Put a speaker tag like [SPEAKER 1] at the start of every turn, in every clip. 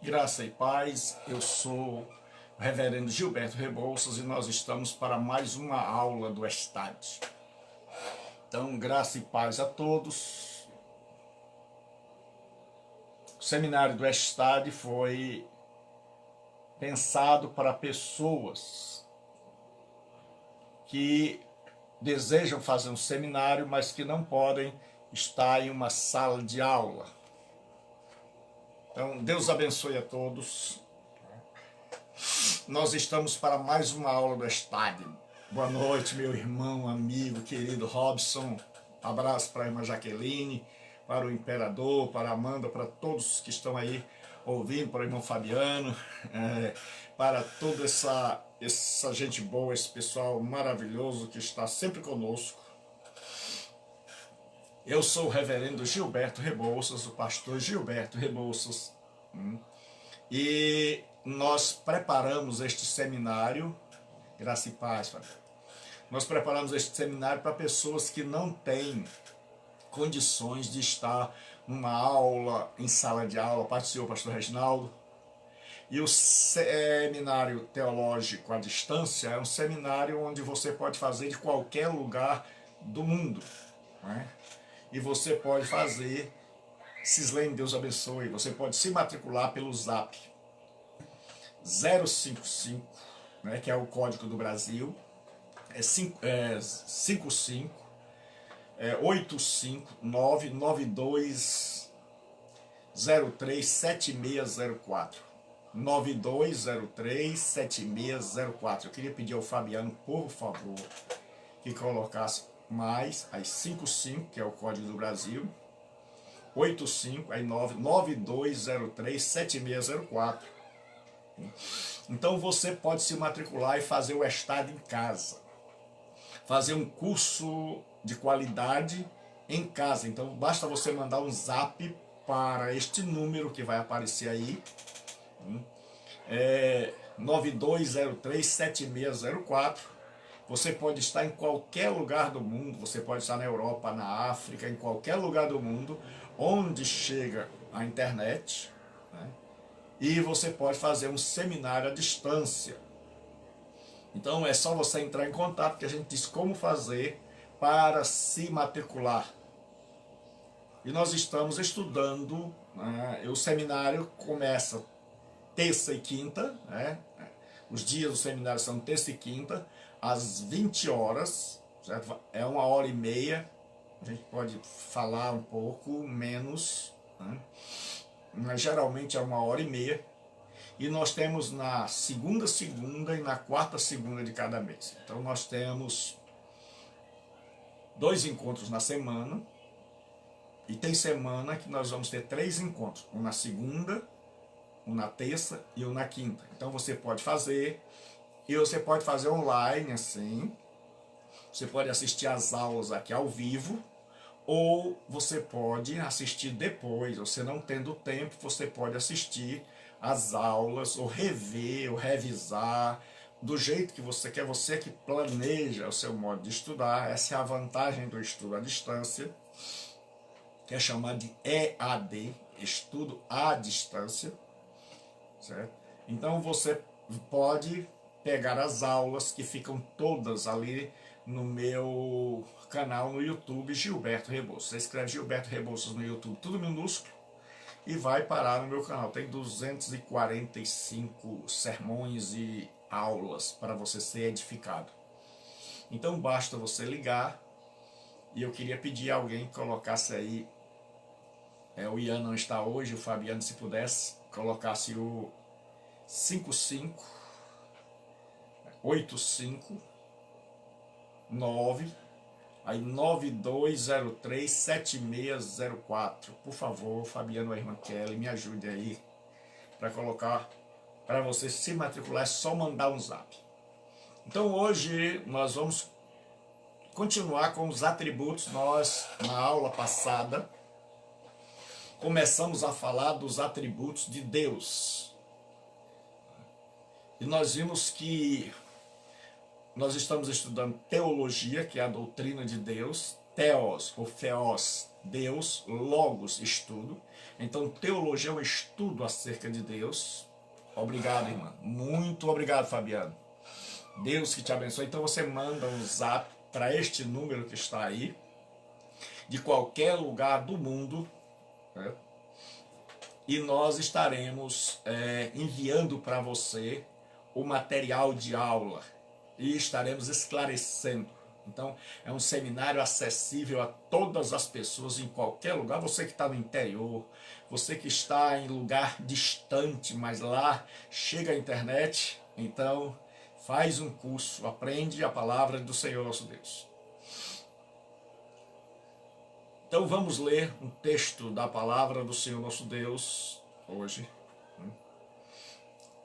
[SPEAKER 1] Graça e paz, eu sou o reverendo Gilberto Rebouças e nós estamos para mais uma aula do Estade. Então, graça e paz a todos. O seminário do Estade foi pensado para pessoas que desejam fazer um seminário, mas que não podem estar em uma sala de aula. Então, Deus abençoe a todos. Nós estamos para mais uma aula do Estade. Boa noite, meu irmão, amigo, querido Robson. Abraço para a irmã Jaqueline, para o Imperador, para a Amanda, para todos que estão aí ouvindo, para o irmão Fabiano, para toda essa gente boa, esse pessoal maravilhoso que está sempre conosco. Eu sou o reverendo Gilberto Rebouças, o pastor Gilberto Rebouças, e nós preparamos este seminário, graça e paz, nós preparamos este seminário para pessoas que não têm condições de estar numa aula, em sala de aula, participou o pastor Reginaldo. E o seminário teológico à distância é um seminário onde você pode fazer de qualquer lugar do mundo, né? E você pode fazer, Cislene, Deus abençoe, você pode se matricular pelo Zap 055, né, que é o código do Brasil, 55 859 9203 7604 9203 7604. Eu queria pedir ao Fabiano, por favor, que colocasse mais as 55, que é o código do Brasil, 85, aí 9203 7604. Então você pode se matricular e fazer o Estade em casa, fazer um curso de qualidade em casa. Então basta você mandar um zap para este número que vai aparecer aí, 9203 7604. Você pode estar em qualquer lugar do mundo, você pode estar na Europa, na África, em qualquer lugar do mundo onde chega a internet, né? E você pode fazer um seminário à distância. Então é só você entrar em contato que a gente diz como fazer para se matricular. E nós estamos estudando, né? O seminário começa terça e quinta, né? Os dias do seminário são terça e quinta, às 20 horas, certo? É 1h30, a gente pode falar um pouco menos, né? Mas geralmente é 1h30. E nós temos na segunda e na quarta segunda de cada mês. Então nós temos 2 encontros na semana. E tem semana que nós vamos ter 3 encontros. Um na segunda, um na terça e um na quinta. Então você pode fazer. E você pode fazer online assim. Você pode assistir às aulas aqui ao vivo. Ou você pode assistir depois. Você não tendo tempo, você pode assistir as aulas, ou rever, ou revisar, do jeito que você quer, você que planeja o seu modo de estudar. Essa é a vantagem do estudo à distância, que é chamado de EAD, estudo à distância, certo? Então você pode pegar as aulas que ficam todas ali no meu canal no YouTube, Gilberto Rebouças. Você escreve Gilberto Rebouças no YouTube, tudo minúsculo, e vai parar no meu canal. Tem 245 sermões e aulas para você ser edificado. Então basta você ligar. E eu queria pedir a alguém que colocasse aí, o Ian não está hoje, o Fabiano, se pudesse, colocasse o 55 85 9 aí 9203 7604. Por favor, Fabiano, a irmã Kelly, me ajude aí para colocar, para você se matricular, é só mandar um zap. Então hoje nós vamos continuar com os atributos. Nós, na aula passada, começamos a falar dos atributos de Deus. E nós vimos que nós estamos estudando teologia, que é a doutrina de Deus, Theos ou Theos, Deus, logos, estudo. Então, teologia é um estudo acerca de Deus. Obrigado, irmã. Muito obrigado, Fabiano. Deus que te abençoe. Então, você manda um zap para este número que está aí, de qualquer lugar do mundo, né? E nós estaremos enviando para você o material de aula e estaremos esclarecendo. Então, é um seminário acessível a todas as pessoas em qualquer lugar. Você que está no interior, você que está em lugar distante, mas lá chega a internet, então faz um curso, aprende a palavra do Senhor nosso Deus. Então vamos ler um texto da palavra do Senhor nosso Deus hoje.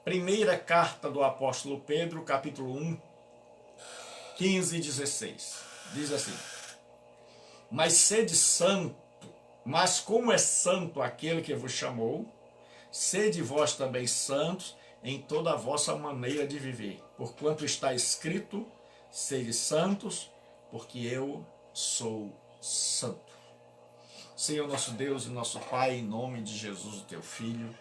[SPEAKER 1] Primeira carta do apóstolo Pedro, capítulo 1, 15 e 16. Diz assim: Mas sede santo, mas como é santo aquele que vos chamou, sede vós também santos em toda a vossa maneira de viver. Porquanto está escrito, sede santos, porque eu sou santo. Senhor nosso Deus e nosso Pai, em nome de Jesus, o teu Filho,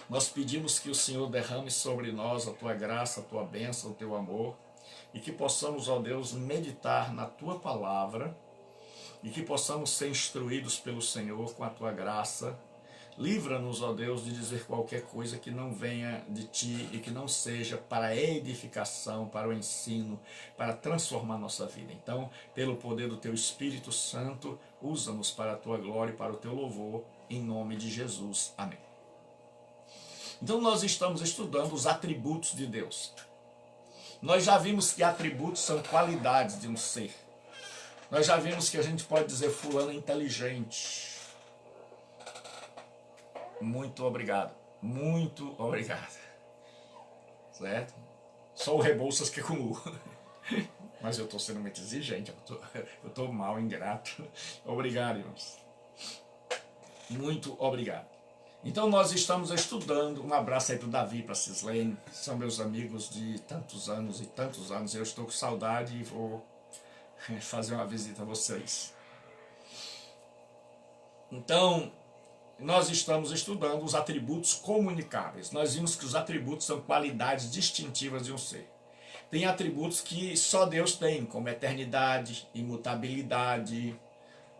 [SPEAKER 1] nós pedimos que o Senhor derrame sobre nós a tua graça, a tua bênção, o teu amor, e que possamos, ó Deus, meditar na tua palavra, e que possamos ser instruídos pelo Senhor com a tua graça. Livra-nos, ó Deus, de dizer qualquer coisa que não venha de ti e que não seja para a edificação, para o ensino, para transformar nossa vida. Então, pelo poder do teu Espírito Santo, usa-nos para a tua glória e para o teu louvor, em nome de Jesus. Amém. Então, nós estamos estudando os atributos de Deus. Nós já vimos que atributos são qualidades de um ser. Nós já vimos que a gente pode dizer fulano é inteligente. Muito obrigado. Muito obrigado. Certo? Só o Rebouças que é comum. Mas eu estou sendo muito exigente. Eu estou mal, ingrato. Obrigado, irmãos. Muito obrigado. Então nós estamos estudando. Um abraço aí para o Davi, para a Cislene. São meus amigos de tantos anos e tantos anos. Eu estou com saudade e vou fazer uma visita a vocês. Então, nós estamos estudando os atributos comunicáveis. Nós vimos que os atributos são qualidades distintivas de um ser. Tem atributos que só Deus tem, como eternidade, imutabilidade,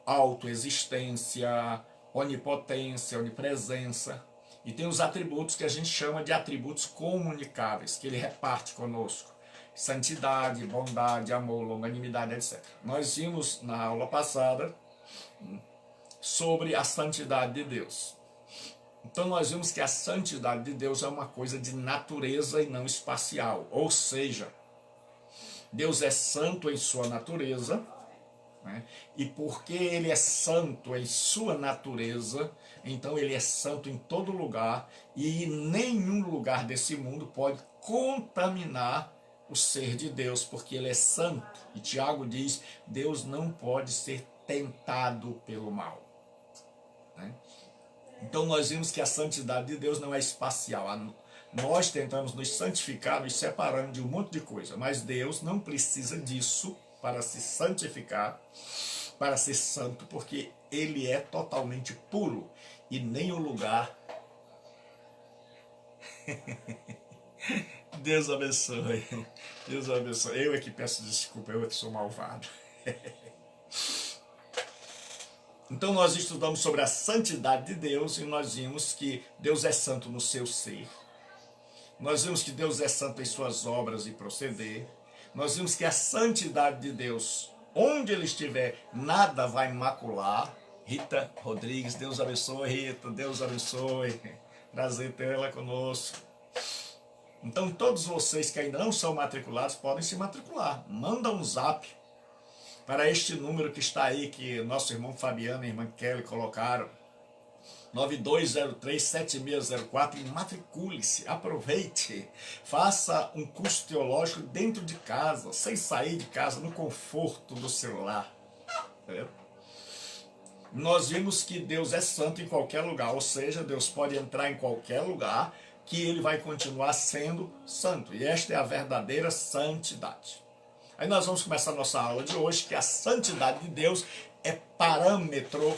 [SPEAKER 1] autoexistência, onipotência, onipresença. E tem os atributos que a gente chama de atributos comunicáveis, que ele reparte conosco. Santidade, bondade, amor, longanimidade, etc. Nós vimos na aula passada sobre a santidade de Deus. Então nós vimos que a santidade de Deus é uma coisa de natureza e não espacial. Ou seja, Deus é santo em sua natureza, né? E porque ele é santo em sua natureza, então ele é santo em todo lugar, e nenhum lugar desse mundo pode contaminar o ser de Deus, porque ele é santo. E Tiago diz, Deus não pode ser tentado pelo mal. Então nós vimos que a santidade de Deus não é espacial. Nós tentamos nos santificar, nos separando de um monte de coisa, mas Deus não precisa disso para se santificar, para ser santo, porque ele é totalmente puro e nem o lugar. Deus abençoe. Deus abençoe. Eu é que peço desculpa, eu é que sou malvado. Então nós estudamos sobre a santidade de Deus e nós vimos que Deus é santo no seu ser. Nós vimos que Deus é santo em suas obras e proceder. Nós vimos que a santidade de Deus, onde ele estiver, nada vai macular. Rita Rodrigues, Deus abençoe, Rita, Deus abençoe. Prazer ter ela conosco. Então todos vocês que ainda não são matriculados podem se matricular. Manda um zap para este número que está aí, que nosso irmão Fabiano e irmã Kelly colocaram, 9203-7604, e matricule-se, aproveite, faça um curso teológico dentro de casa, sem sair de casa, no conforto do celular. Nós vimos que Deus é santo em qualquer lugar, ou seja, Deus pode entrar em qualquer lugar, que ele vai continuar sendo santo, e esta é a verdadeira santidade. Aí nós vamos começar a nossa aula de hoje, que a santidade de Deus é parâmetro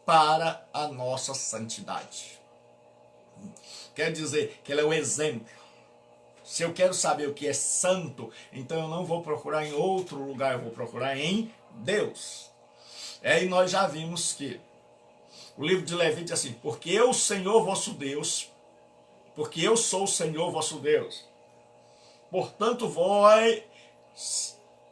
[SPEAKER 1] para a nossa santidade. Quer dizer que ele é o exemplo. Se eu quero saber o que é santo, então eu não vou procurar em outro lugar, eu vou procurar em Deus. E nós já vimos que o livro de Levítico diz assim: porque eu, Senhor vosso Deus, porque eu sou o Senhor vosso Deus, portanto vós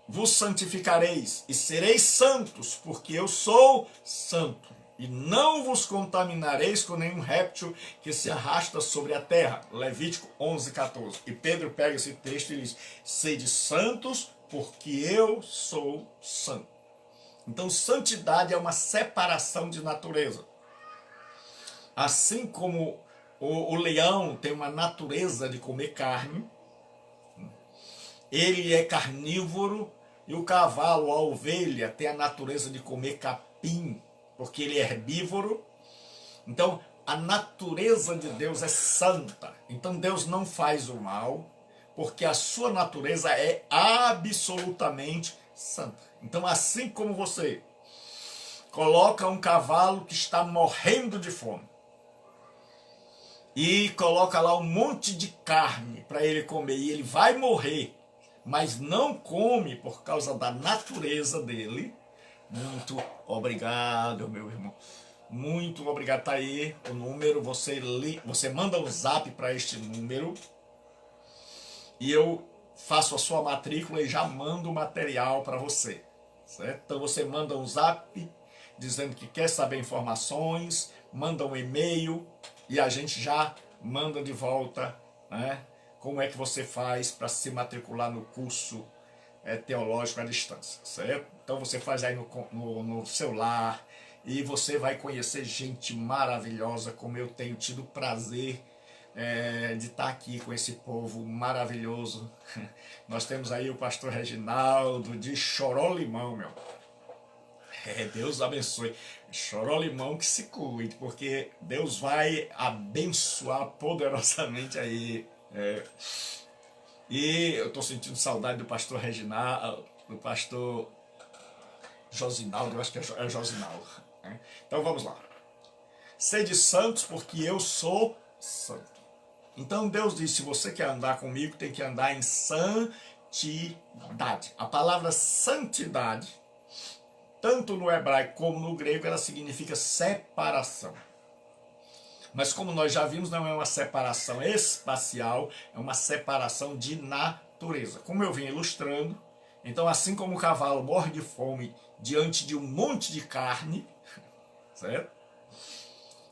[SPEAKER 1] vos santificareis e sereis santos, porque eu sou santo. E não vos contaminareis com nenhum réptil que se arrasta sobre a terra. Levítico 11:14. E Pedro pega esse texto e diz: sede santos, porque eu sou santo. Então, santidade é uma separação de natureza. Assim como o leão tem uma natureza de comer carne, ele é carnívoro, e o cavalo, a ovelha, tem a natureza de comer capim, porque ele é herbívoro. Então, a natureza de Deus é santa. Então, Deus não faz o mal, porque a sua natureza é absolutamente santa. Então, assim como você coloca um cavalo que está morrendo de fome e coloca lá um monte de carne para ele comer, e ele vai morrer, mas não come por causa da natureza dele. Muito obrigado, meu irmão. Muito obrigado. Tá aí o número. Você manda um zap para este número e eu faço a sua matrícula e já mando o material para você. Certo? Então você manda um zap dizendo que quer saber informações, manda um e-mail e a gente já manda de volta, né, como é que você faz para se matricular no curso teológico à distância, certo? Então você faz aí no celular e você vai conhecer gente maravilhosa, como eu tenho tido o prazer de estar aqui com esse povo maravilhoso. Nós temos aí o pastor Reginaldo de Chorolimão, meu. Deus abençoe. Chorolimão que se cuide, porque Deus vai abençoar poderosamente aí. E eu estou sentindo saudade do pastor Reginaldo, do pastor Josinaldo, eu acho que é Josinaldo. Né? Então vamos lá. Sede santos, porque eu sou santo. Então Deus diz: se você quer andar comigo, tem que andar em santidade. A palavra santidade, tanto no hebraico como no grego, ela significa separação. Mas como nós já vimos, não é uma separação espacial, é uma separação de natureza. Como eu vim ilustrando, então assim como o cavalo morre de fome diante de um monte de carne, certo?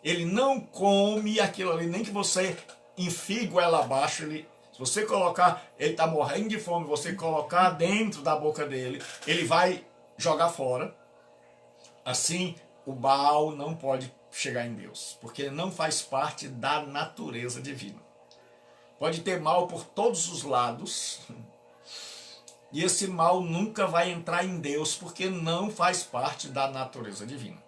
[SPEAKER 1] Ele não come aquilo ali, nem que você enfie goela abaixo, se você colocar, ele está morrendo de fome, você colocar dentro da boca dele, ele vai jogar fora. Assim, o Baal não pode chegar em Deus, porque ele não faz parte da natureza divina. Pode ter mal por todos os lados, e esse mal nunca vai entrar em Deus, porque não faz parte da natureza divina.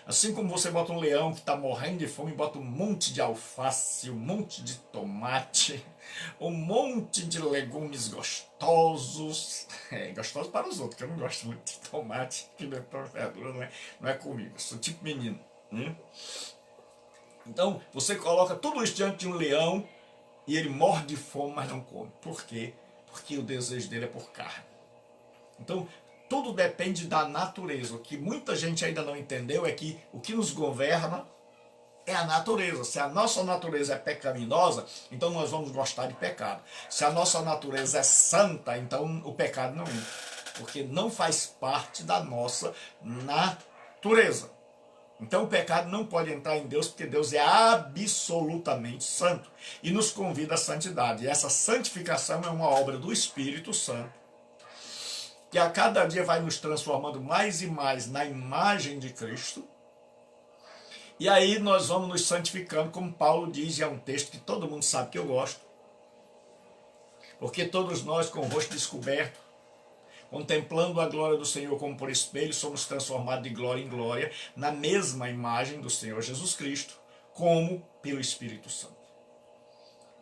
[SPEAKER 1] Assim como você bota um leão que está morrendo de fome, bota um monte de alface, um monte de tomate, um monte de legumes gostosos, gostosos para os outros, que eu não gosto muito de tomate, pimentão, verdura, não é comigo, eu sou tipo menino. Então, você coloca tudo isso diante de um leão e ele morre de fome, mas não come. Por quê? Porque o desejo dele é por carne. Então, tudo depende da natureza. O que muita gente ainda não entendeu é que o que nos governa é a natureza. Se a nossa natureza é pecaminosa, então nós vamos gostar de pecado. Se a nossa natureza é santa, então o pecado não entra. Porque não faz parte da nossa natureza. Então o pecado não pode entrar em Deus, porque Deus é absolutamente santo e nos convida à santidade. E essa santificação é uma obra do Espírito Santo, que a cada dia vai nos transformando mais e mais na imagem de Cristo. E aí nós vamos nos santificando, como Paulo diz, e é um texto que todo mundo sabe que eu gosto. Porque todos nós, com o rosto descoberto, contemplando a glória do Senhor como por espelho, somos transformados de glória em glória, na mesma imagem do Senhor Jesus Cristo, como pelo Espírito Santo.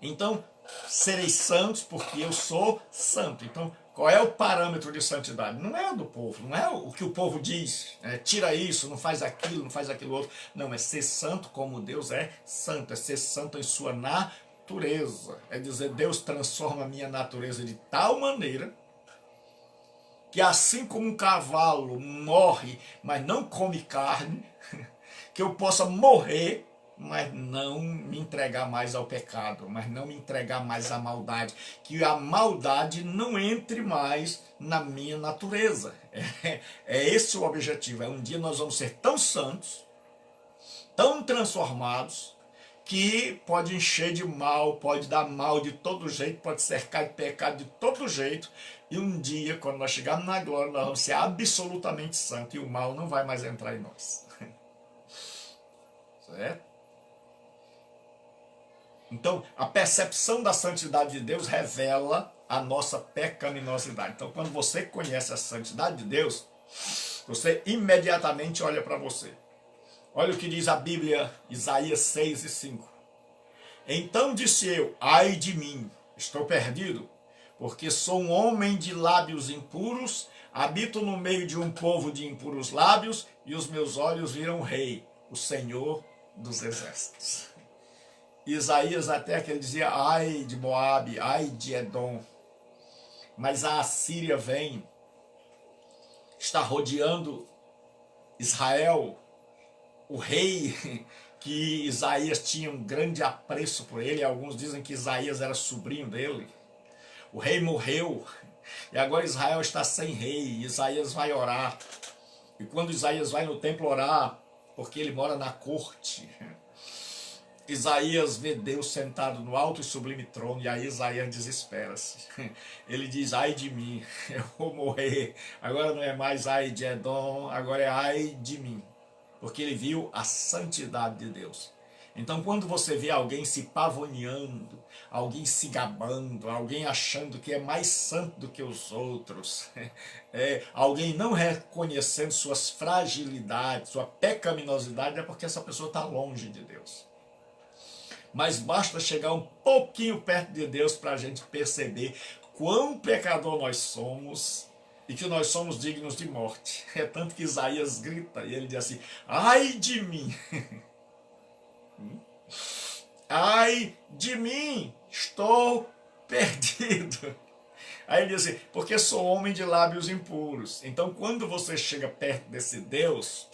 [SPEAKER 1] Então, sereis santos porque eu sou santo. Então, Qual é o parâmetro de santidade? Não é o do povo, não é o que o povo diz, tira isso, não faz aquilo, não faz aquilo outro. Não, é ser santo como Deus é santo, é ser santo em sua natureza. É dizer, Deus transforma a minha natureza de tal maneira que assim como um cavalo morre, mas não come carne, que eu possa morrer, mas não me entregar mais ao pecado, mas não me entregar mais à maldade, que a maldade não entre mais na minha natureza. É esse o objetivo. Um dia nós vamos ser tão santos, tão transformados, que pode encher de mal, pode dar mal de todo jeito, pode cercar de pecado de todo jeito, e um dia, quando nós chegarmos na glória, nós vamos ser absolutamente santos, e o mal não vai mais entrar em nós. Certo? Então, a percepção da santidade de Deus revela a nossa pecaminosidade. Então, quando você conhece a santidade de Deus, você imediatamente olha para você. Olha o que diz a Bíblia, Isaías 6 e 5. Então disse eu, ai de mim, estou perdido, porque sou um homem de lábios impuros, habito no meio de um povo de impuros lábios, e os meus olhos viram o Rei, o Senhor dos Exércitos. Isaías até que ele dizia, ai de Moabe, ai de Edom, mas a Assíria vem, está rodeando Israel, o rei que Isaías tinha um grande apreço por ele, alguns dizem que Isaías era sobrinho dele, o rei morreu, e agora Israel está sem rei, Isaías vai orar, e quando Isaías vai no templo orar, porque ele mora na corte, Isaías vê Deus sentado no alto e sublime trono, e aí Isaías desespera-se. Ele diz, ai de mim, eu vou morrer. Agora não é mais ai de Edom, agora é ai de mim. Porque ele viu a santidade de Deus. Então quando você vê alguém se pavoneando, alguém se gabando, alguém achando que é mais santo do que os outros, alguém não reconhecendo suas fragilidades, sua pecaminosidade, é porque essa pessoa está longe de Deus. Mas basta chegar um pouquinho perto de Deus para a gente perceber quão pecador nós somos e que nós somos dignos de morte. É tanto que Isaías grita e ele diz assim, ai de mim, ai de mim, estou perdido. Aí ele diz assim, porque sou homem de lábios impuros. Então quando você chega perto desse Deus,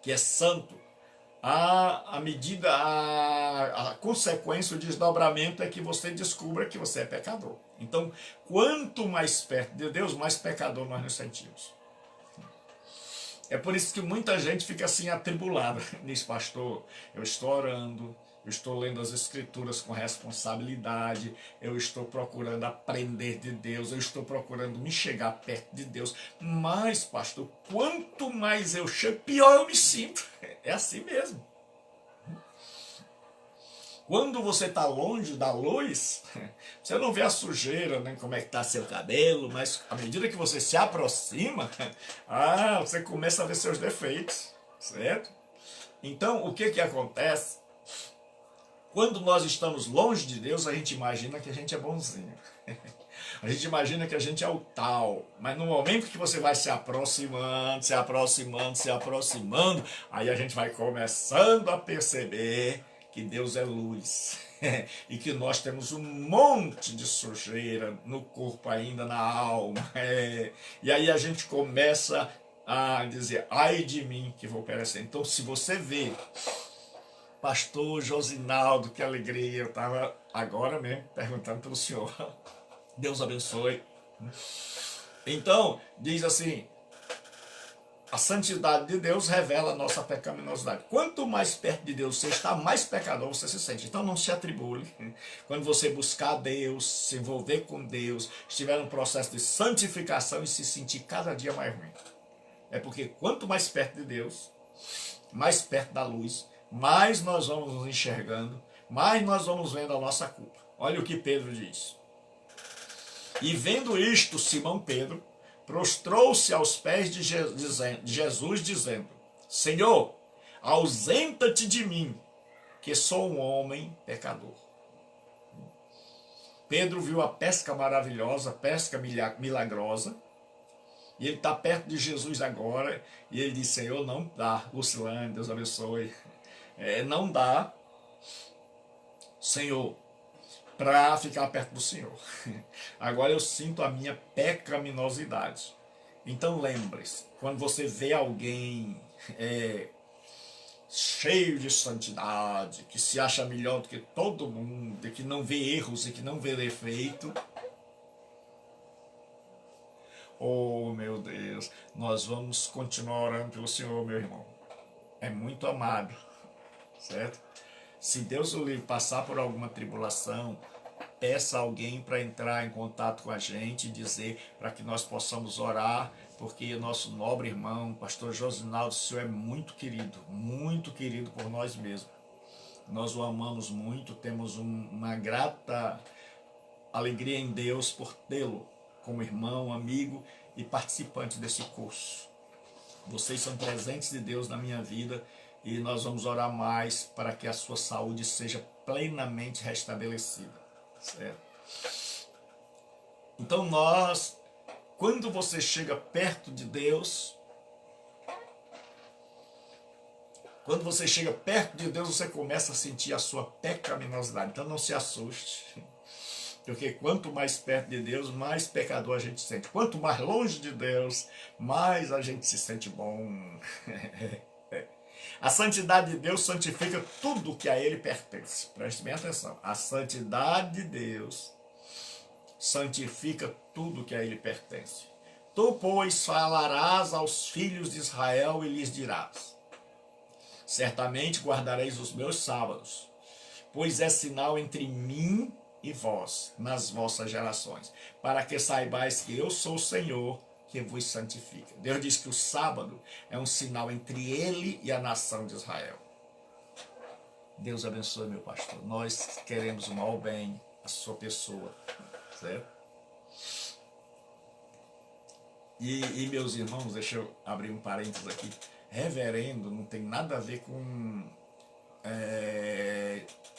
[SPEAKER 1] que é santo, a consequência, o desdobramento é que você descubra que você é pecador. Então, quanto mais perto de Deus, mais pecador nós nos sentimos. É por isso que muita gente fica assim atribulada. Diz, pastor, eu estou orando, eu estou lendo as escrituras com responsabilidade, eu estou procurando aprender de Deus, eu estou procurando me chegar perto de Deus. Mas, pastor, quanto mais eu chego, pior eu me sinto. É assim mesmo. Quando você está longe da luz, você não vê a sujeira, nem como é que está seu cabelo, mas à medida que você se aproxima, você começa a ver seus defeitos, certo? Então, o que acontece? Quando nós estamos longe de Deus, a gente imagina que a gente é bonzinho. A gente imagina que a gente é o tal. Mas no momento que você vai se aproximando, se aproximando, se aproximando, aí a gente vai começando a perceber que Deus é luz. E que nós temos um monte de sujeira no corpo ainda, na alma. E aí a gente começa a dizer, ai de mim que vou perecer. Então se você vê, pastor Josinaldo, que alegria, eu estava agora mesmo perguntando pelo senhor. Deus abençoe. Então, diz assim, a santidade de Deus revela a nossa pecaminosidade. Quanto mais perto de Deus você está, mais pecador você se sente. Então não se atribule. Quando você buscar Deus, se envolver com Deus, estiver num processo de santificação e se sentir cada dia mais ruim. É porque quanto mais perto de Deus, mais perto da luz, mais nós vamos nos enxergando, mais nós vamos vendo a nossa culpa. Olha o que Pedro diz. E vendo isto, Simão Pedro prostrou-se aos pés de Jesus, dizendo, Senhor, ausenta-te de mim, que sou um homem pecador. Pedro viu a pesca maravilhosa, a pesca milagrosa, e ele está perto de Jesus agora, e ele diz: Senhor, não dá. Lucilane, Deus abençoe. Não dá, Senhor, para ficar perto do Senhor. Agora eu sinto a minha pecaminosidade. Então lembre-se, quando você vê alguém cheio de santidade, que se acha melhor do que todo mundo, que não vê erros e que não vê defeito, oh meu Deus, nós vamos continuar orando pelo Senhor, meu irmão. É muito amado, certo? Se Deus o livre passar por alguma tribulação, peça alguém para entrar em contato com a gente e dizer para que nós possamos orar, porque o nosso nobre irmão, pastor Josinaldo, o senhor é muito querido por nós mesmos. Nós o amamos muito, temos uma grata alegria em Deus por tê-lo como irmão, amigo e participante desse curso. Vocês são presentes de Deus na minha vida e nós vamos orar mais para que a sua saúde seja plenamente restabelecida. Certo? Então quando você chega perto de Deus, você começa a sentir a sua pecaminosidade. Então não se assuste, porque quanto mais perto de Deus, mais pecador a gente sente. Quanto mais longe de Deus, mais a gente se sente bom. A santidade de Deus santifica tudo que a Ele pertence. Preste bem atenção. A santidade de Deus santifica tudo que a Ele pertence. Tu, pois, falarás aos filhos de Israel e lhes dirás: certamente guardareis os meus sábados, pois é sinal entre mim e vós, nas vossas gerações, para que saibais que eu sou o Senhor, que vos santifica. Deus diz que o sábado é um sinal entre ele e a nação de Israel. Deus abençoe, meu pastor. Nós queremos o mal bem, a sua pessoa, certo? E meus irmãos, deixa eu abrir um parênteses aqui. Reverendo não tem nada a ver com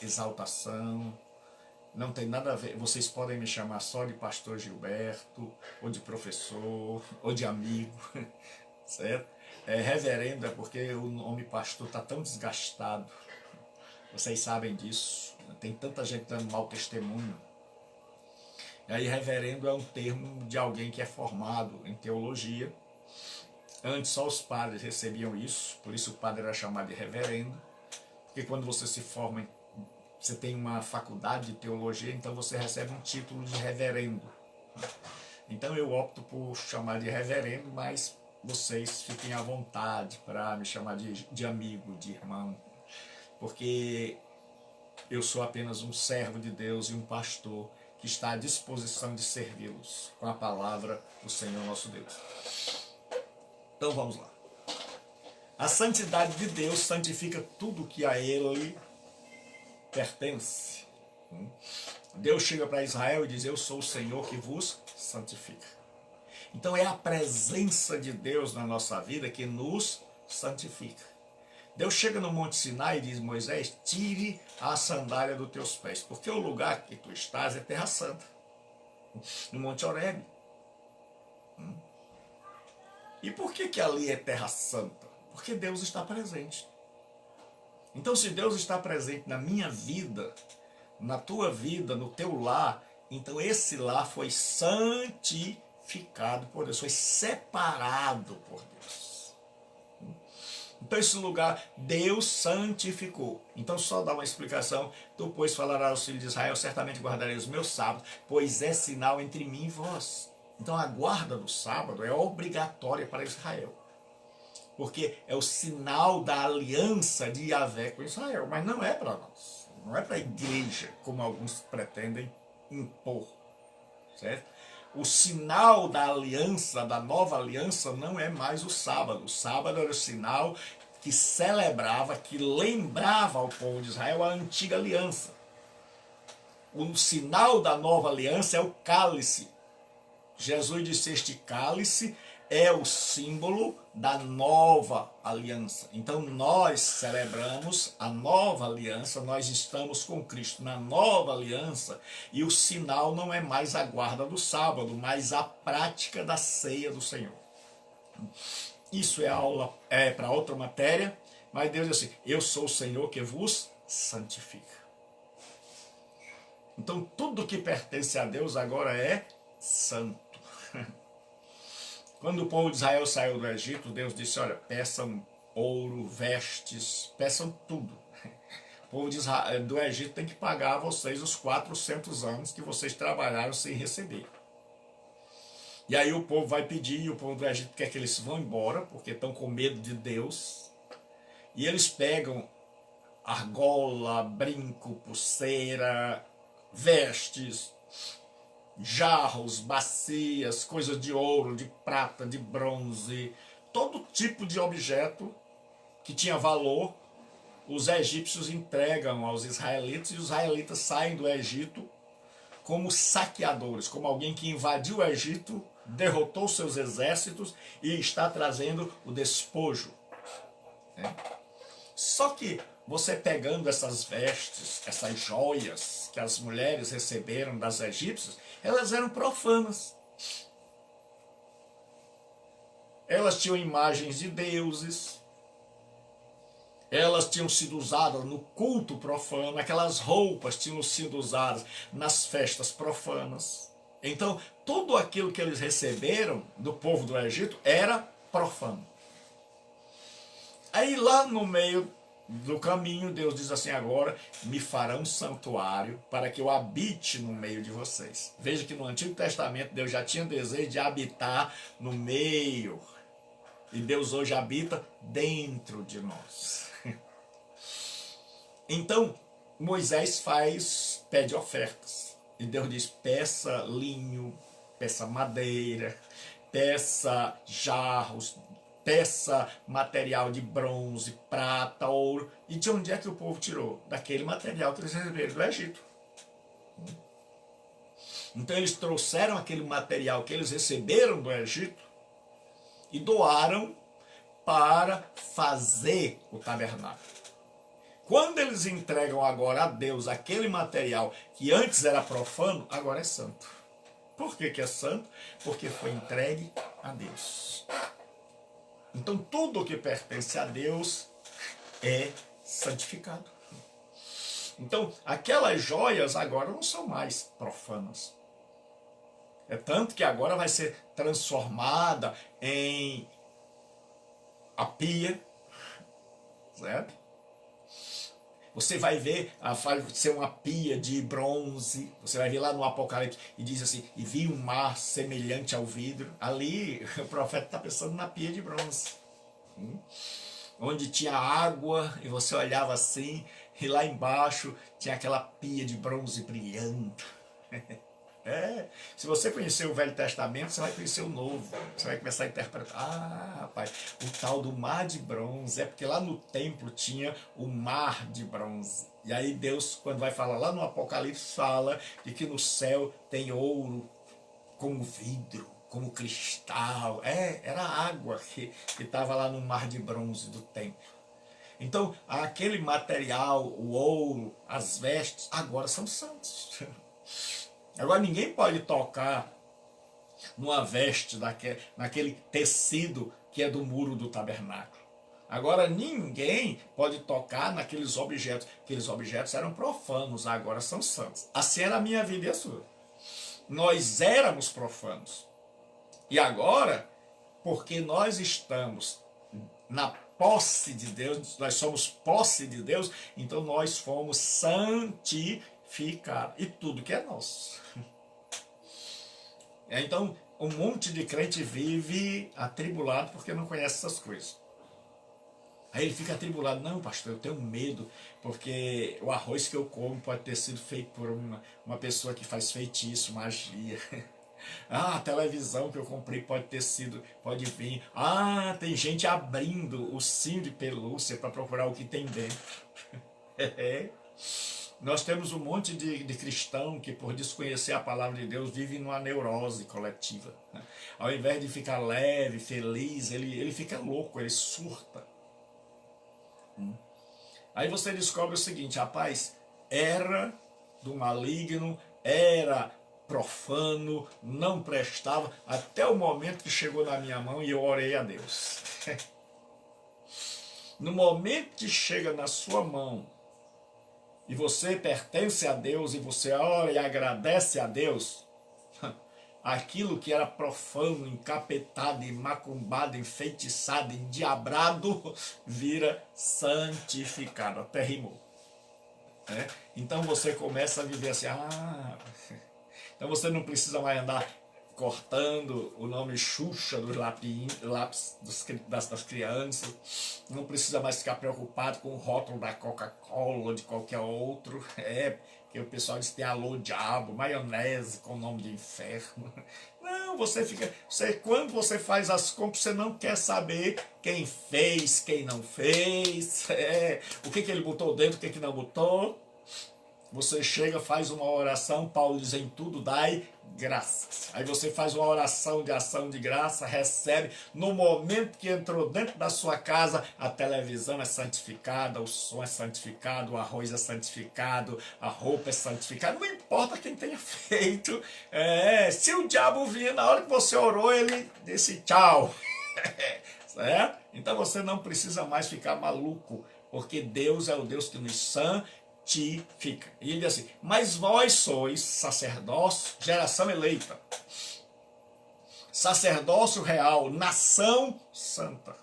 [SPEAKER 1] exaltação, não tem nada a ver. Vocês podem me chamar só de pastor Gilberto, ou de professor, ou de amigo, certo? Reverendo é porque o nome pastor está tão desgastado. Vocês sabem disso. Tem tanta gente dando mau testemunho. E aí reverendo é um termo de alguém que é formado em teologia. Antes só os padres recebiam isso, por isso o padre era chamado de reverendo. Porque quando você se forma, você tem uma faculdade de teologia, então você recebe um título de reverendo. Então eu opto por chamar de reverendo, mas vocês fiquem à vontade para me chamar de amigo, de irmão. Porque eu sou apenas um servo de Deus e um pastor que está à disposição de servi-los com a palavra do Senhor nosso Deus. Então vamos lá. A santidade de Deus santifica tudo que a Ele pertence. Deus chega para Israel e diz: eu sou o Senhor que vos santifica. Então é a presença de Deus na nossa vida que nos santifica. Deus chega no Monte Sinai e diz: Moisés, tire a sandália dos teus pés, porque o lugar que tu estás é terra santa, no Monte Horebe. E por que ali é terra santa? Porque Deus está presente. Então, se Deus está presente na minha vida, na tua vida, no teu lar, então esse lar foi santificado por Deus, foi separado por Deus. Então esse lugar Deus santificou. Então só dá uma explicação. Tu, pois, falarás aos filhos de Israel: certamente guardarei os meus sábados, pois é sinal entre mim e vós. Então a guarda do sábado é obrigatória para Israel, porque é o sinal da aliança de Yahvé com Israel, mas não é para nós, não é para a igreja, como alguns pretendem impor, certo? O sinal da aliança, da nova aliança, não é mais o sábado. O sábado era o sinal que celebrava, que lembrava ao povo de Israel a antiga aliança. O sinal da nova aliança é o cálice. Jesus disse: este cálice é o símbolo da nova aliança. Então nós celebramos a nova aliança, nós estamos com Cristo na nova aliança, e o sinal não é mais a guarda do sábado, mas a prática da ceia do Senhor. Isso é aula, para outra matéria, mas Deus diz assim: eu sou o Senhor que vos santifica. Então tudo que pertence a Deus agora é santo. Quando o povo de Israel saiu do Egito, Deus disse: olha, peçam ouro, vestes, peçam tudo. O povo de Israel, do Egito tem que pagar a vocês os 400 anos que vocês trabalharam sem receber. E aí o povo vai pedir, e o povo do Egito quer que eles vão embora, porque estão com medo de Deus. E eles pegam argola, brinco, pulseira, vestes, jarros, bacias, coisas de ouro, de prata, de bronze, todo tipo de objeto que tinha valor, os egípcios entregam aos israelitas, e os israelitas saem do Egito como saqueadores, como alguém que invadiu o Egito, derrotou seus exércitos e está trazendo o despojo. Só que você pegando essas vestes, essas joias que as mulheres receberam das egípcias, elas eram profanas. Elas tinham imagens de deuses, elas tinham sido usadas no culto profano, aquelas roupas tinham sido usadas nas festas profanas. Então, tudo aquilo que eles receberam do povo do Egito era profano. Aí lá no meio do caminho, Deus diz assim: agora me farão um santuário para que eu habite no meio de vocês. Veja que no Antigo Testamento Deus já tinha desejo de habitar no meio, e Deus hoje habita dentro de nós. Então Moisés pede ofertas, e Deus diz: peça linho, peça madeira, peça jarros, peça material de bronze, prata, ouro. E de onde é que o povo tirou? Daquele material que eles receberam do Egito. Então eles trouxeram aquele material que eles receberam do Egito e doaram para fazer o tabernáculo. Quando eles entregam agora a Deus aquele material que antes era profano, agora é santo. Por que é santo? Porque foi entregue a Deus. Então tudo que pertence a Deus é santificado. Então aquelas joias agora não são mais profanas. É tanto que agora vai ser transformada em a pia, certo? Você vai ver, vai ser uma pia de bronze. Você vai ver lá no Apocalipse e diz assim: e vi um mar semelhante ao vidro. Ali o profeta está pensando na pia de bronze, onde tinha água e você olhava assim, e lá embaixo tinha aquela pia de bronze brilhando. Se você conhecer o Velho Testamento, você vai conhecer o Novo. Você vai começar a interpretar: ah, rapaz, o tal do mar de bronze é porque lá no templo tinha o mar de bronze. E aí Deus, quando vai falar lá no Apocalipse, fala de que no céu tem ouro como vidro, como cristal. Era a água que estava lá no mar de bronze do templo. Então aquele material, o ouro, as vestes, agora são santos. Agora ninguém pode tocar numa veste, naquele tecido que é do muro do tabernáculo. Agora ninguém pode tocar naqueles objetos. Aqueles objetos eram profanos, agora são santos. Assim era a minha vida e a sua. Nós éramos profanos. E agora, porque nós estamos na posse de Deus, nós somos posse de Deus, então nós fomos santificados. E tudo que é nosso. Então, um monte de crente vive atribulado porque não conhece essas coisas. Aí ele fica atribulado: não, pastor, eu tenho medo, porque o arroz que eu como pode ter sido feito por uma pessoa que faz feitiço, magia. Ah, a televisão que eu comprei pode vir. Ah, tem gente abrindo o cinto de pelúcia para procurar o que tem dentro. Nós temos um monte de cristão que, por desconhecer a palavra de Deus, vive numa neurose coletiva, né? Ao invés de ficar leve, feliz, ele fica louco, ele surta. Aí você descobre o seguinte, rapaz, era do maligno, era profano, não prestava, até o momento que chegou na minha mão e eu orei a Deus. No momento que chega na sua mão e você pertence a Deus e você ora e agradece a Deus, aquilo que era profano, encapetado, macumbado, enfeitiçado, endiabrado, vira santificado, até rimou. Então você começa a viver assim, então você não precisa mais andar cortando o nome Xuxa dos lápis das crianças, não precisa mais ficar preocupado com o rótulo da Coca-Cola ou de qualquer outro, porque o pessoal diz que tem alô diabo, maionese com o nome de inferno. Não, quando você faz as compras, você não quer saber quem fez, quem não fez, o que ele botou dentro, o que não botou. Você chega, faz uma oração, Paulo diz em tudo dai graças. Aí você faz uma oração de ação de graça, recebe. No momento que entrou dentro da sua casa, a televisão é santificada, o som é santificado, o arroz é santificado, a roupa é santificada. Não importa quem tenha feito. Se o diabo vir, na hora que você orou, ele disse tchau. Certo? Então você não precisa mais ficar maluco, porque Deus é o Deus que nos santifica. E ele diz assim, mas vós sois sacerdócio, geração eleita, sacerdócio real, nação santa,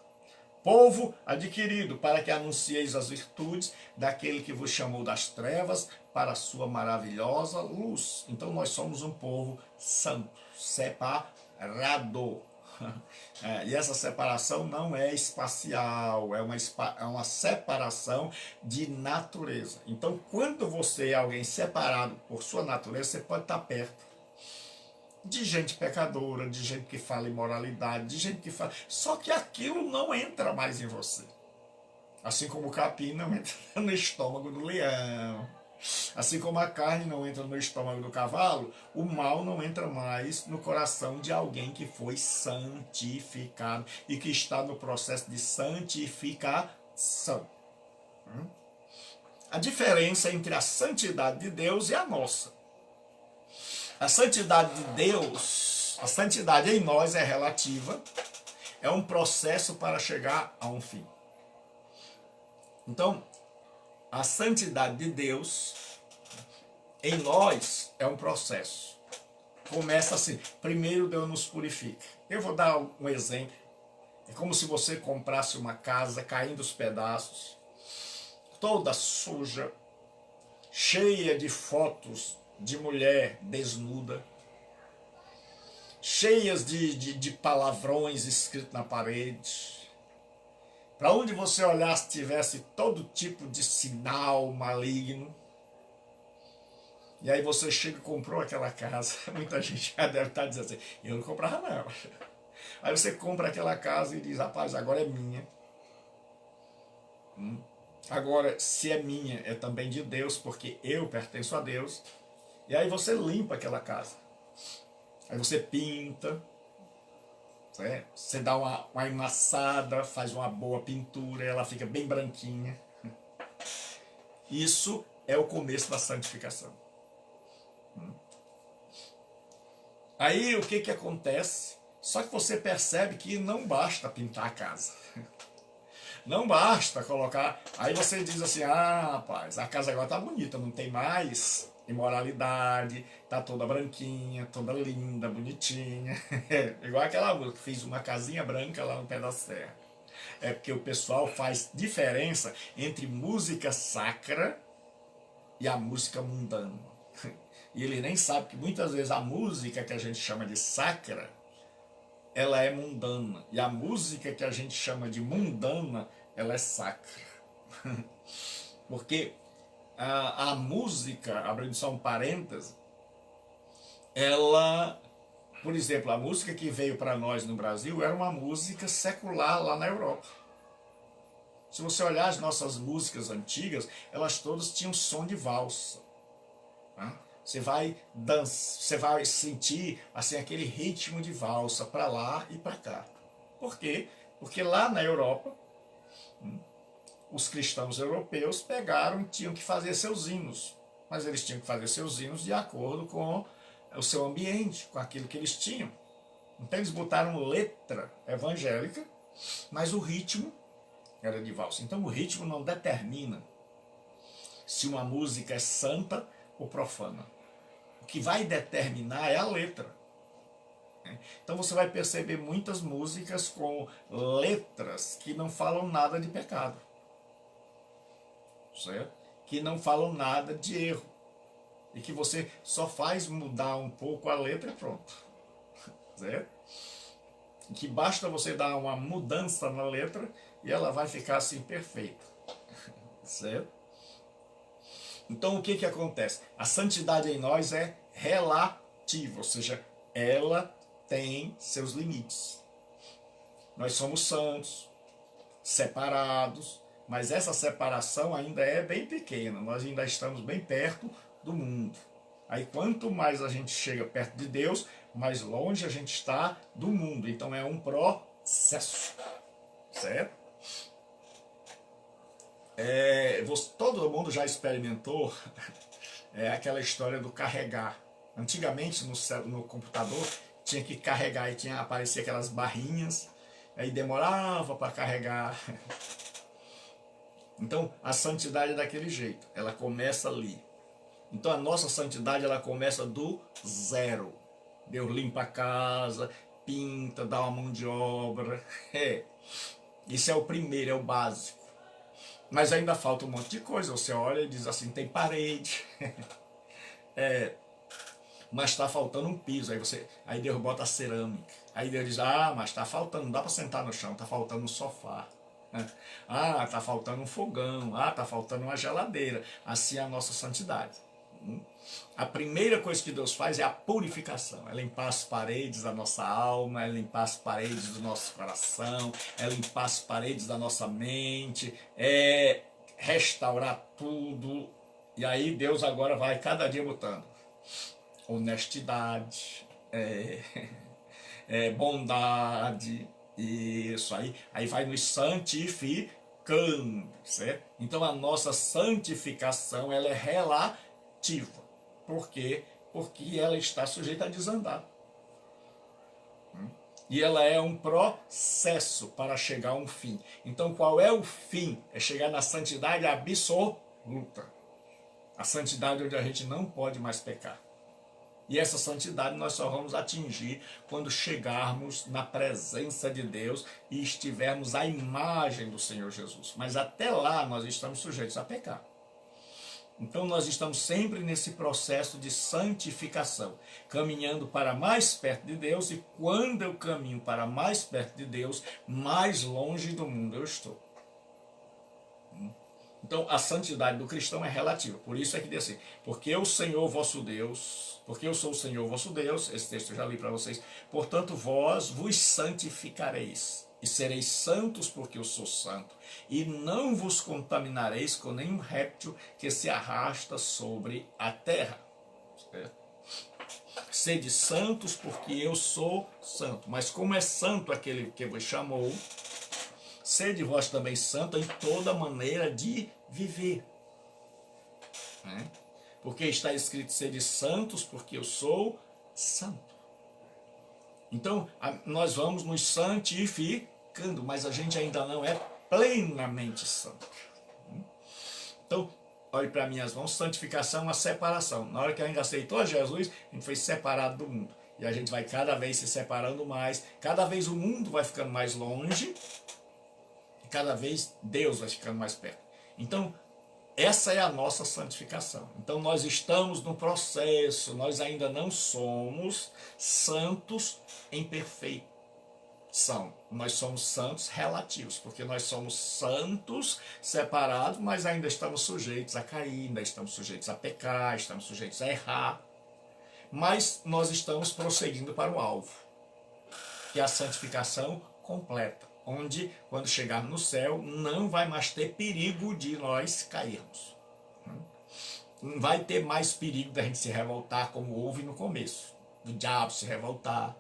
[SPEAKER 1] povo adquirido, para que anuncieis as virtudes daquele que vos chamou das trevas para a sua maravilhosa luz. Então nós somos um povo santo, separado. E essa separação não é espacial, é uma separação de natureza. Então, quando você é alguém separado por sua natureza, você pode estar perto de gente pecadora, de gente que fala imoralidade, de gente que fala... Só que aquilo não entra mais em você. Assim como o capim não entra no estômago do leão. Assim como a carne não entra no estômago do cavalo, o mal não entra mais no coração de alguém que foi santificado e que está no processo de santificação. A diferença entre a santidade de Deus e a nossa. A santidade de Deus, a santidade em nós é relativa, é um processo para chegar a um fim. Então, a santidade de Deus em nós é um processo. Começa assim, primeiro Deus nos purifica. Eu vou dar um exemplo. É como se você comprasse uma casa caindo os pedaços, toda suja, cheia de fotos de mulher desnuda, cheias de palavrões escritos na parede. Para onde você olhasse tivesse todo tipo de sinal maligno. E aí você chega e comprou aquela casa. Muita gente já deve estar dizendo assim, eu não comprava não. Aí você compra aquela casa e diz, rapaz, agora é minha. Agora, se é minha, é também de Deus, porque eu pertenço a Deus. E aí você limpa aquela casa. Aí você pinta. Você dá uma emassada, faz uma boa pintura, ela fica bem branquinha. Isso é o começo da santificação. Aí o que acontece? Só que você percebe que não basta pintar a casa. Não basta colocar... Aí você diz assim, rapaz, a casa agora tá bonita, não tem mais imoralidade, tá toda branquinha, toda linda, bonitinha. Igual aquela música, fiz uma casinha branca lá no pé da serra. É porque o pessoal faz diferença entre música sacra e a música mundana. E ele nem sabe que muitas vezes a música que a gente chama de sacra, ela é mundana. E a música que a gente chama de mundana, ela é sacra. Porque a música, abrindo só um parêntese, ela, por exemplo, a música que veio para nós no Brasil era uma música secular lá na Europa. Se você olhar as nossas músicas antigas, elas todas tinham som de valsa. Né? Você vai sentir assim, aquele ritmo de valsa para lá e para cá. Por quê? Porque lá na Europa, os cristãos europeus tinham que fazer seus hinos. Mas eles tinham que fazer seus hinos de acordo com o seu ambiente, com aquilo que eles tinham. Então eles botaram letra evangélica, mas o ritmo era de valsa. Então o ritmo não determina se uma música é santa ou profana. O que vai determinar é a letra. Então você vai perceber muitas músicas com letras que não falam nada de pecado, certo? Que não falam nada de erro. E que você só faz mudar um pouco a letra e pronto. Certo? Que basta você dar uma mudança na letra e ela vai ficar assim perfeita. Certo? Então o que acontece? A santidade em nós é relativa, ou seja, ela tem seus limites. Nós somos santos, separados, mas essa separação ainda é bem pequena, nós ainda estamos bem perto do mundo. Aí quanto mais a gente chega perto de Deus, mais longe a gente está do mundo. Então é um processo, certo? Todo mundo já experimentou aquela história do carregar. Antigamente no computador tinha que carregar e aparecia aquelas barrinhas, aí demorava para carregar. Então a santidade é daquele jeito, ela começa ali. Então a nossa santidade ela começa do zero. Deus limpa a casa, pinta, dá uma mão de obra. Isso é o primeiro, é o básico. Mas ainda falta um monte de coisa. Você olha e diz assim, tem parede. Mas está faltando um piso. Aí Deus bota a cerâmica. Aí Deus diz, mas está faltando, não dá para sentar no chão, está faltando um sofá. Está faltando um fogão. Está faltando uma geladeira. Assim é a nossa santidade. A primeira coisa que Deus faz é a purificação. É limpar as paredes da nossa alma, é limpar as paredes do nosso coração, é limpar as paredes da nossa mente, é restaurar tudo. E aí Deus agora vai cada dia botando honestidade, bondade, isso aí vai nos santificando, certo? Então a nossa santificação ela é relativa. Por quê? Porque ela está sujeita a desandar. E ela é um processo para chegar a um fim. Então qual é o fim? É chegar na santidade absoluta. A santidade onde a gente não pode mais pecar. E essa santidade nós só vamos atingir quando chegarmos na presença de Deus e estivermos à imagem do Senhor Jesus. Mas até lá nós estamos sujeitos a pecar. Então nós estamos sempre nesse processo de santificação, caminhando para mais perto de Deus, e quando eu caminho para mais perto de Deus, mais longe do mundo eu estou. Então a santidade do cristão é relativa, por isso é que diz assim, porque eu sou o Senhor vosso Deus, esse texto eu já li para vocês, portanto vós vos santificareis, e sereis santos porque eu sou santo, e não vos contaminareis com nenhum réptil que se arrasta sobre a terra. Certo? Sede santos porque eu sou santo. Mas como é santo aquele que vos chamou, sede vós também santo em toda maneira de viver. Porque está escrito, sede santos porque eu sou santo. Então nós vamos nos santificando, mas a gente ainda não é plenamente santo. Então, olhe para minhas mãos, santificação é uma separação. Na hora que a gente aceitou Jesus, a gente foi separado do mundo. E a gente vai cada vez se separando mais, cada vez o mundo vai ficando mais longe, e cada vez Deus vai ficando mais perto. Então, essa é a nossa santificação. Então nós estamos no processo, nós ainda não somos santos em perfeição. Nós somos santos relativos, porque nós somos santos separados, mas ainda estamos sujeitos a cair, ainda estamos sujeitos a pecar, estamos sujeitos a errar. Mas nós estamos prosseguindo para o alvo, que é a santificação completa. onde, quando chegarmos no céu, não vai mais ter perigo de nós cairmos. Não vai ter mais perigo da gente se revoltar como houve no começo. Do diabo se revoltar.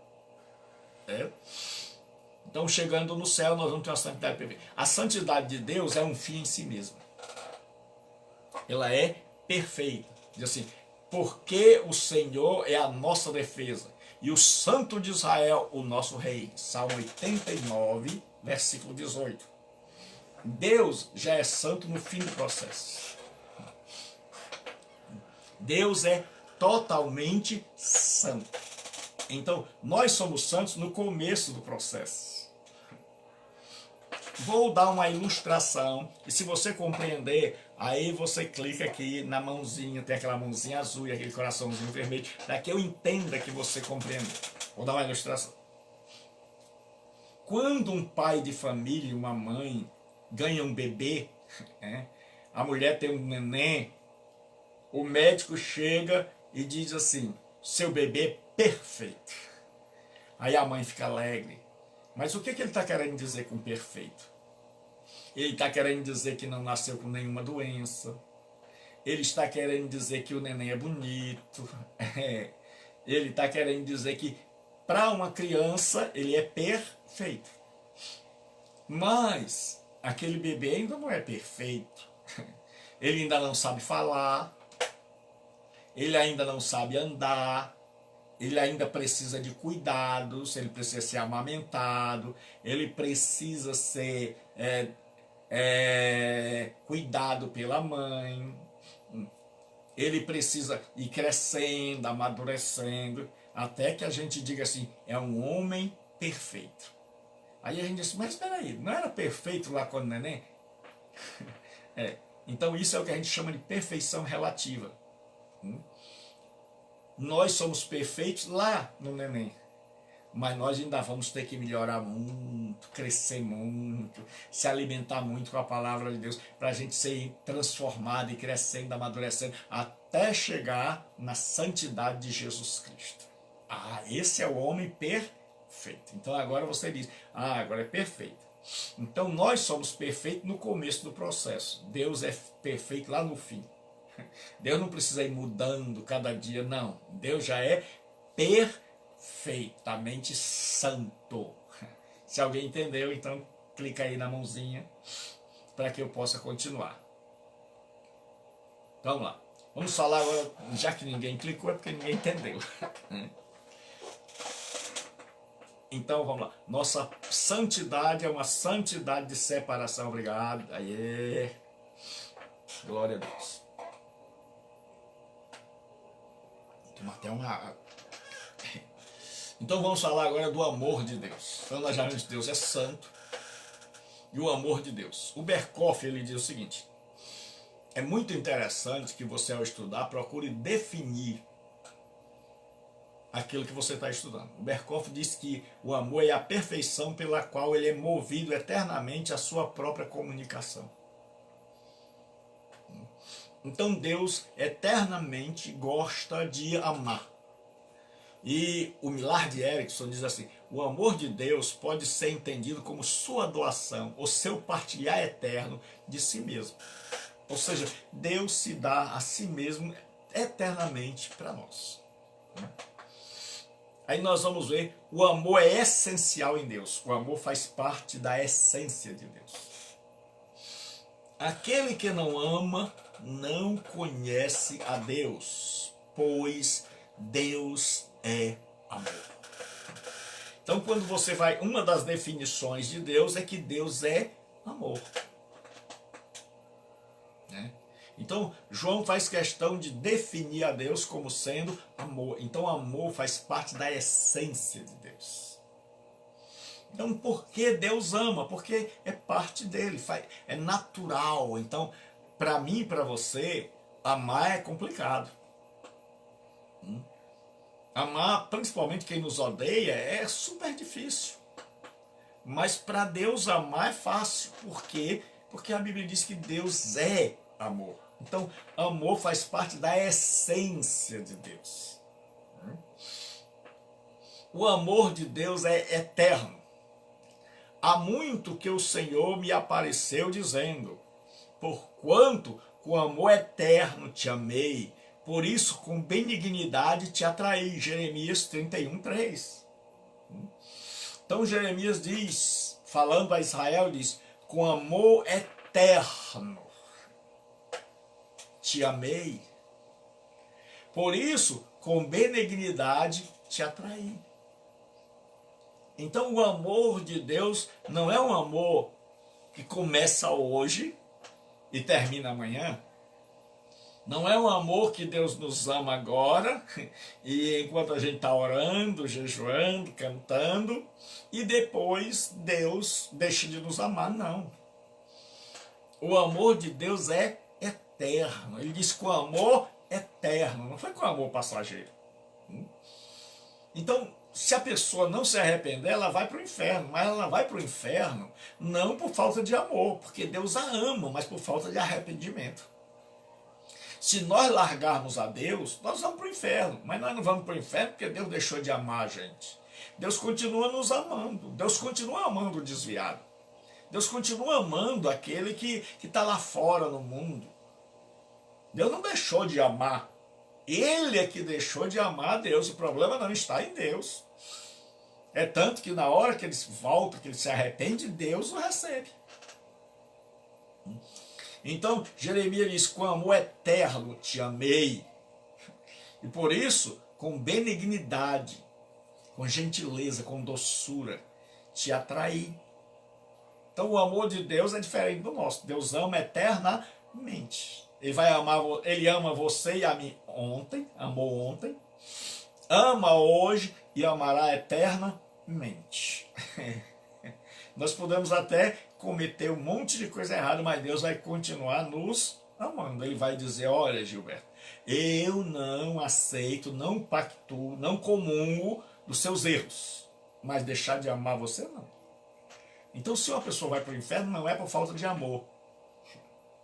[SPEAKER 1] Então, chegando no céu, nós vamos ter uma santidade perfeita. A santidade de Deus é um fim em si mesma. Ela é perfeita. Diz assim, porque o Senhor é a nossa defesa e o Santo de Israel o nosso rei. Salmo 89, versículo 18. Deus já é santo no fim do processo. Deus é totalmente santo. Então, nós somos santos no começo do processo. Vou dar uma ilustração, e se você compreender, aí você clica aqui na mãozinha, tem aquela mãozinha azul e aquele coraçãozinho vermelho, para que eu entenda que você compreendeu. Vou dar uma ilustração. Quando um pai de família, uma mãe, ganha um bebê, a mulher tem um neném, o médico chega e diz assim, seu bebê é perfeito. Aí a mãe fica alegre. Mas o que ele está querendo dizer com perfeito? Ele está querendo dizer que não nasceu com nenhuma doença. Ele está querendo dizer que o neném é bonito. Ele está querendo dizer que para uma criança ele é perfeito. Mas aquele bebê ainda não é perfeito. Ele ainda não sabe falar. Ele ainda não sabe andar. Ele ainda precisa de cuidados, ele precisa ser amamentado, ele precisa ser cuidado pela mãe, ele precisa ir crescendo, amadurecendo, até que a gente diga assim, é um homem perfeito. Aí a gente diz, mas espera aí, não era perfeito lá quando neném? Então isso é o que a gente chama de perfeição relativa. Nós somos perfeitos lá no neném, mas nós ainda vamos ter que melhorar muito, crescer muito, se alimentar muito com a palavra de Deus, para a gente ser transformado e crescendo, amadurecendo, até chegar na santidade de Jesus Cristo. Esse é o homem perfeito. Então agora você diz, agora é perfeito. Então nós somos perfeitos no começo do processo, Deus é perfeito lá no fim. Deus não precisa ir mudando cada dia, não. Deus já é perfeitamente santo. Se alguém entendeu, então clica aí na mãozinha para que eu possa continuar. Vamos lá. Vamos falar agora, já que ninguém clicou, é porque ninguém entendeu. Então vamos lá. Nossa santidade é uma santidade de separação. Obrigado. Aê. Glória a Deus. Até uma... Então vamos falar agora do amor de Deus. Então nós já vimos que Deus é santo e o amor de Deus. O Berkhoff, ele diz o seguinte, é muito interessante que você, ao estudar, procure definir aquilo que você está estudando. O Berkhoff diz que o amor é a perfeição pela qual ele é movido eternamente à sua própria comunicação. Então Deus eternamente gosta de amar. E o Millard Erickson diz assim, o amor de Deus pode ser entendido como sua doação, ou seu partilhar eterno de si mesmo. Ou seja, Deus se dá a si mesmo eternamente para nós. Aí nós vamos ver, o amor é essencial em Deus. O amor faz parte da essência de Deus. Aquele que não ama não conhece a Deus, pois Deus é amor. Então quando você vai, uma das definições de Deus é que Deus é amor. Então João faz questão de definir a Deus como sendo amor. Então amor faz parte da essência de Deus. Então por que Deus ama? Porque é parte dele, é natural. Então para mim e para você, amar é complicado. Amar, principalmente quem nos odeia, é super difícil. Mas para Deus amar é fácil. Por quê? Porque a Bíblia diz que Deus é amor. Então, amor faz parte da essência de Deus. O amor de Deus é eterno. há muito que o Senhor me apareceu dizendo, porquanto com amor eterno te amei, por isso com benignidade te atraí. Jeremias 31:3. Então Jeremias diz, falando a Israel, diz, com amor eterno te amei, por isso com benignidade te atraí. Então o amor de Deus não é um amor que começa hoje e termina amanhã. Não é um amor que Deus nos ama agora, e enquanto a gente está orando, jejuando, cantando, e depois Deus deixa de nos amar, não. O amor de Deus é eterno. Ele diz com amor eterno, não foi com amor passageiro. Então, se a pessoa não se arrepender, ela vai para o inferno, mas ela vai para o inferno não por falta de amor, porque Deus a ama, mas por falta de arrependimento. Se nós largarmos a Deus, nós vamos para o inferno, mas nós não vamos para o inferno porque Deus deixou de amar a gente. Deus continua nos amando, Deus continua amando o desviado, Deus continua amando aquele que está lá fora no mundo. Deus não deixou de amar, Ele é que deixou de amar a Deus, o problema não está em Deus. É tanto que na hora que ele volta, que ele se arrepende, Deus o recebe. Então, Jeremias diz, com amor eterno te amei. E por isso, com benignidade, com gentileza, com doçura, te atraí. Então, o amor de Deus é diferente do nosso. Deus ama eternamente. Ele ama você e a mim ontem, amou ontem, ama hoje e amará eternamente. Nós podemos até cometer um monte de coisa errada, mas Deus vai continuar nos amando. Ele vai dizer, olha, Gilberto, eu não aceito, não pactuo, não comungo dos seus erros, mas deixar de amar você não. Então, se uma pessoa vai para o inferno, não é por falta de amor,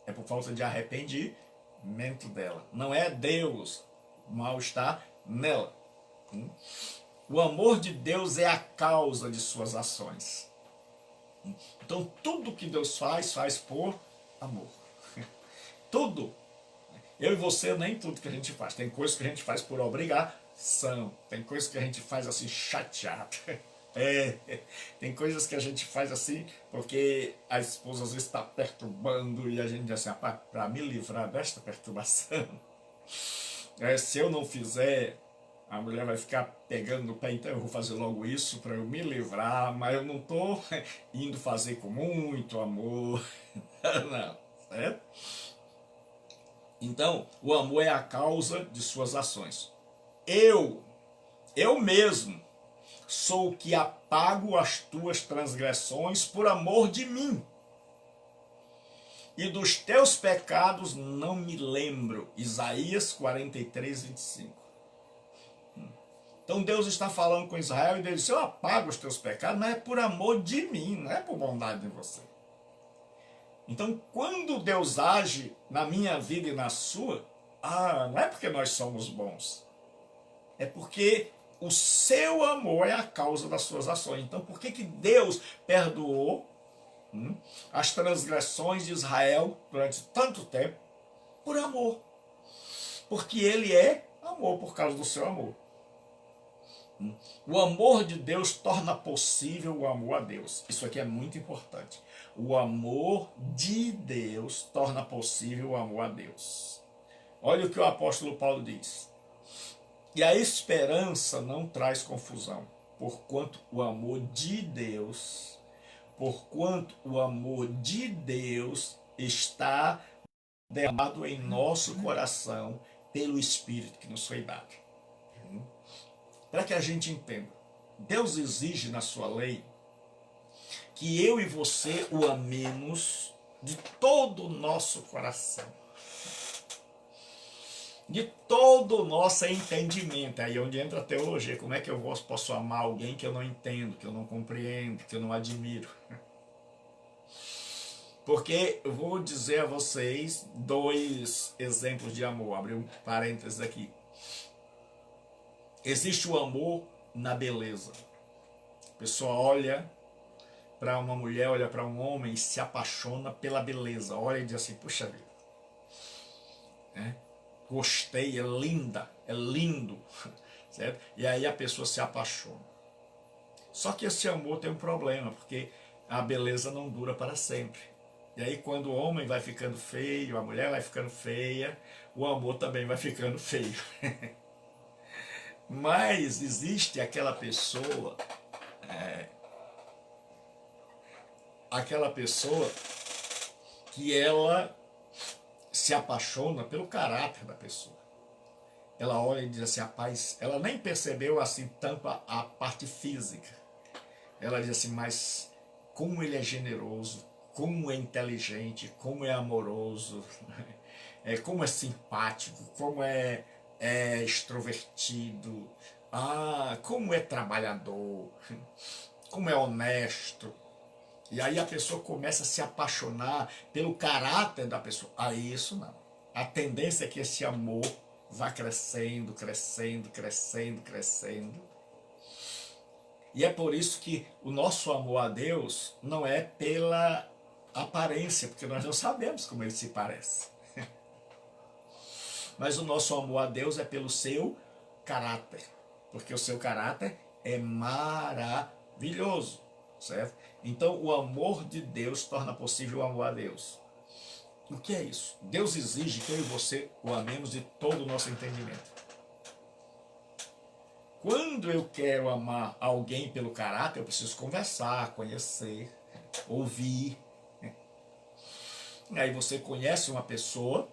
[SPEAKER 1] é por falta de arrependimento dela. Não é Deus, o mal está nela. O amor de Deus é a causa de suas ações. Então, tudo que Deus faz por amor. Tudo. Eu e você, nem tudo que a gente faz. Tem coisas que a gente faz por obrigação. Tem coisas que a gente faz assim, chateado. Tem coisas que a gente faz assim, porque a esposa às vezes está perturbando e a gente diz assim, rapaz, para me livrar desta perturbação, se eu não fizer, a mulher vai ficar pegando no pé, então eu vou fazer logo isso para eu me livrar, mas eu não estou indo fazer com muito amor, não, certo? Então, o amor é a causa de suas ações. Eu mesmo, sou o que apago as tuas transgressões por amor de mim. E dos teus pecados não me lembro. Isaías 43:25. Então Deus está falando com Israel e ele diz, eu apago os teus pecados, mas é por amor de mim, não é por bondade de você. Então quando Deus age na minha vida e na sua, não é porque nós somos bons, é porque o seu amor é a causa das suas ações. Então, por que Deus perdoou as transgressões de Israel durante tanto tempo? Por amor. Porque Ele é amor por causa do seu amor. O amor de Deus torna possível o amor a Deus. Isso aqui é muito importante. O amor de Deus torna possível o amor a Deus. Olha o que o apóstolo Paulo diz. E a esperança não traz confusão, porquanto o amor de Deus, está derramado em nosso coração pelo Espírito que nos foi dado. Para que a gente entenda, Deus exige na sua lei que eu e você o amemos de todo o nosso coração, de todo o nosso entendimento. Aí é onde entra a teologia. Como é que eu posso amar alguém que eu não entendo, que eu não compreendo, que eu não admiro? Porque eu vou dizer a vocês 2 exemplos de amor. Abri um parênteses aqui. Existe o amor na beleza. A pessoa olha para uma mulher, olha para um homem e se apaixona pela beleza. Olha e diz assim, puxa vida, né? Gostei, é linda, é lindo, certo? E aí a pessoa se apaixona. Só que esse amor tem um problema, porque a beleza não dura para sempre. E aí quando o homem vai ficando feio, a mulher vai ficando feia, o amor também vai ficando feio. Mas existe aquela pessoa que ela se apaixona pelo caráter da pessoa. Ela olha e diz assim, rapaz, ela nem percebeu assim tanto a parte física. Ela diz assim, mas como ele é generoso, como é inteligente, como é amoroso, como é simpático, como é extrovertido, como é trabalhador, como é honesto. E aí a pessoa começa a se apaixonar pelo caráter da pessoa. Isso não. A tendência é que esse amor vá crescendo, crescendo, crescendo, crescendo. E é por isso que o nosso amor a Deus não é pela aparência, porque nós não sabemos como ele se parece. Mas o nosso amor a Deus é pelo seu caráter, porque o seu caráter é maravilhoso, certo? Então o amor de Deus torna possível o amor a Deus. O que é isso? Deus exige que eu e você o amemos de todo o nosso entendimento. Quando eu quero amar alguém pelo caráter, eu preciso conversar, conhecer, ouvir. Aí você conhece uma pessoa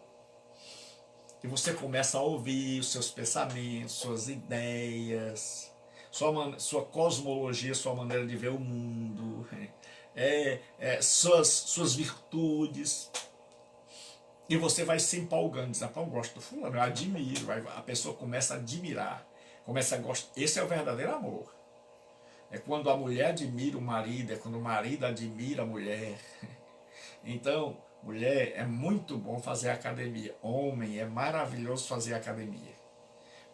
[SPEAKER 1] e você começa a ouvir os seus pensamentos, suas ideias, sua cosmologia, sua maneira de ver o mundo, suas virtudes. E você vai se empolgando, diz, eu gosto do fulano, eu admiro, a pessoa começa a admirar, começa a gostar. Esse é o verdadeiro amor. É quando a mulher admira o marido, é quando o marido admira a mulher. Então, mulher, é muito bom fazer academia. Homem, é maravilhoso fazer academia.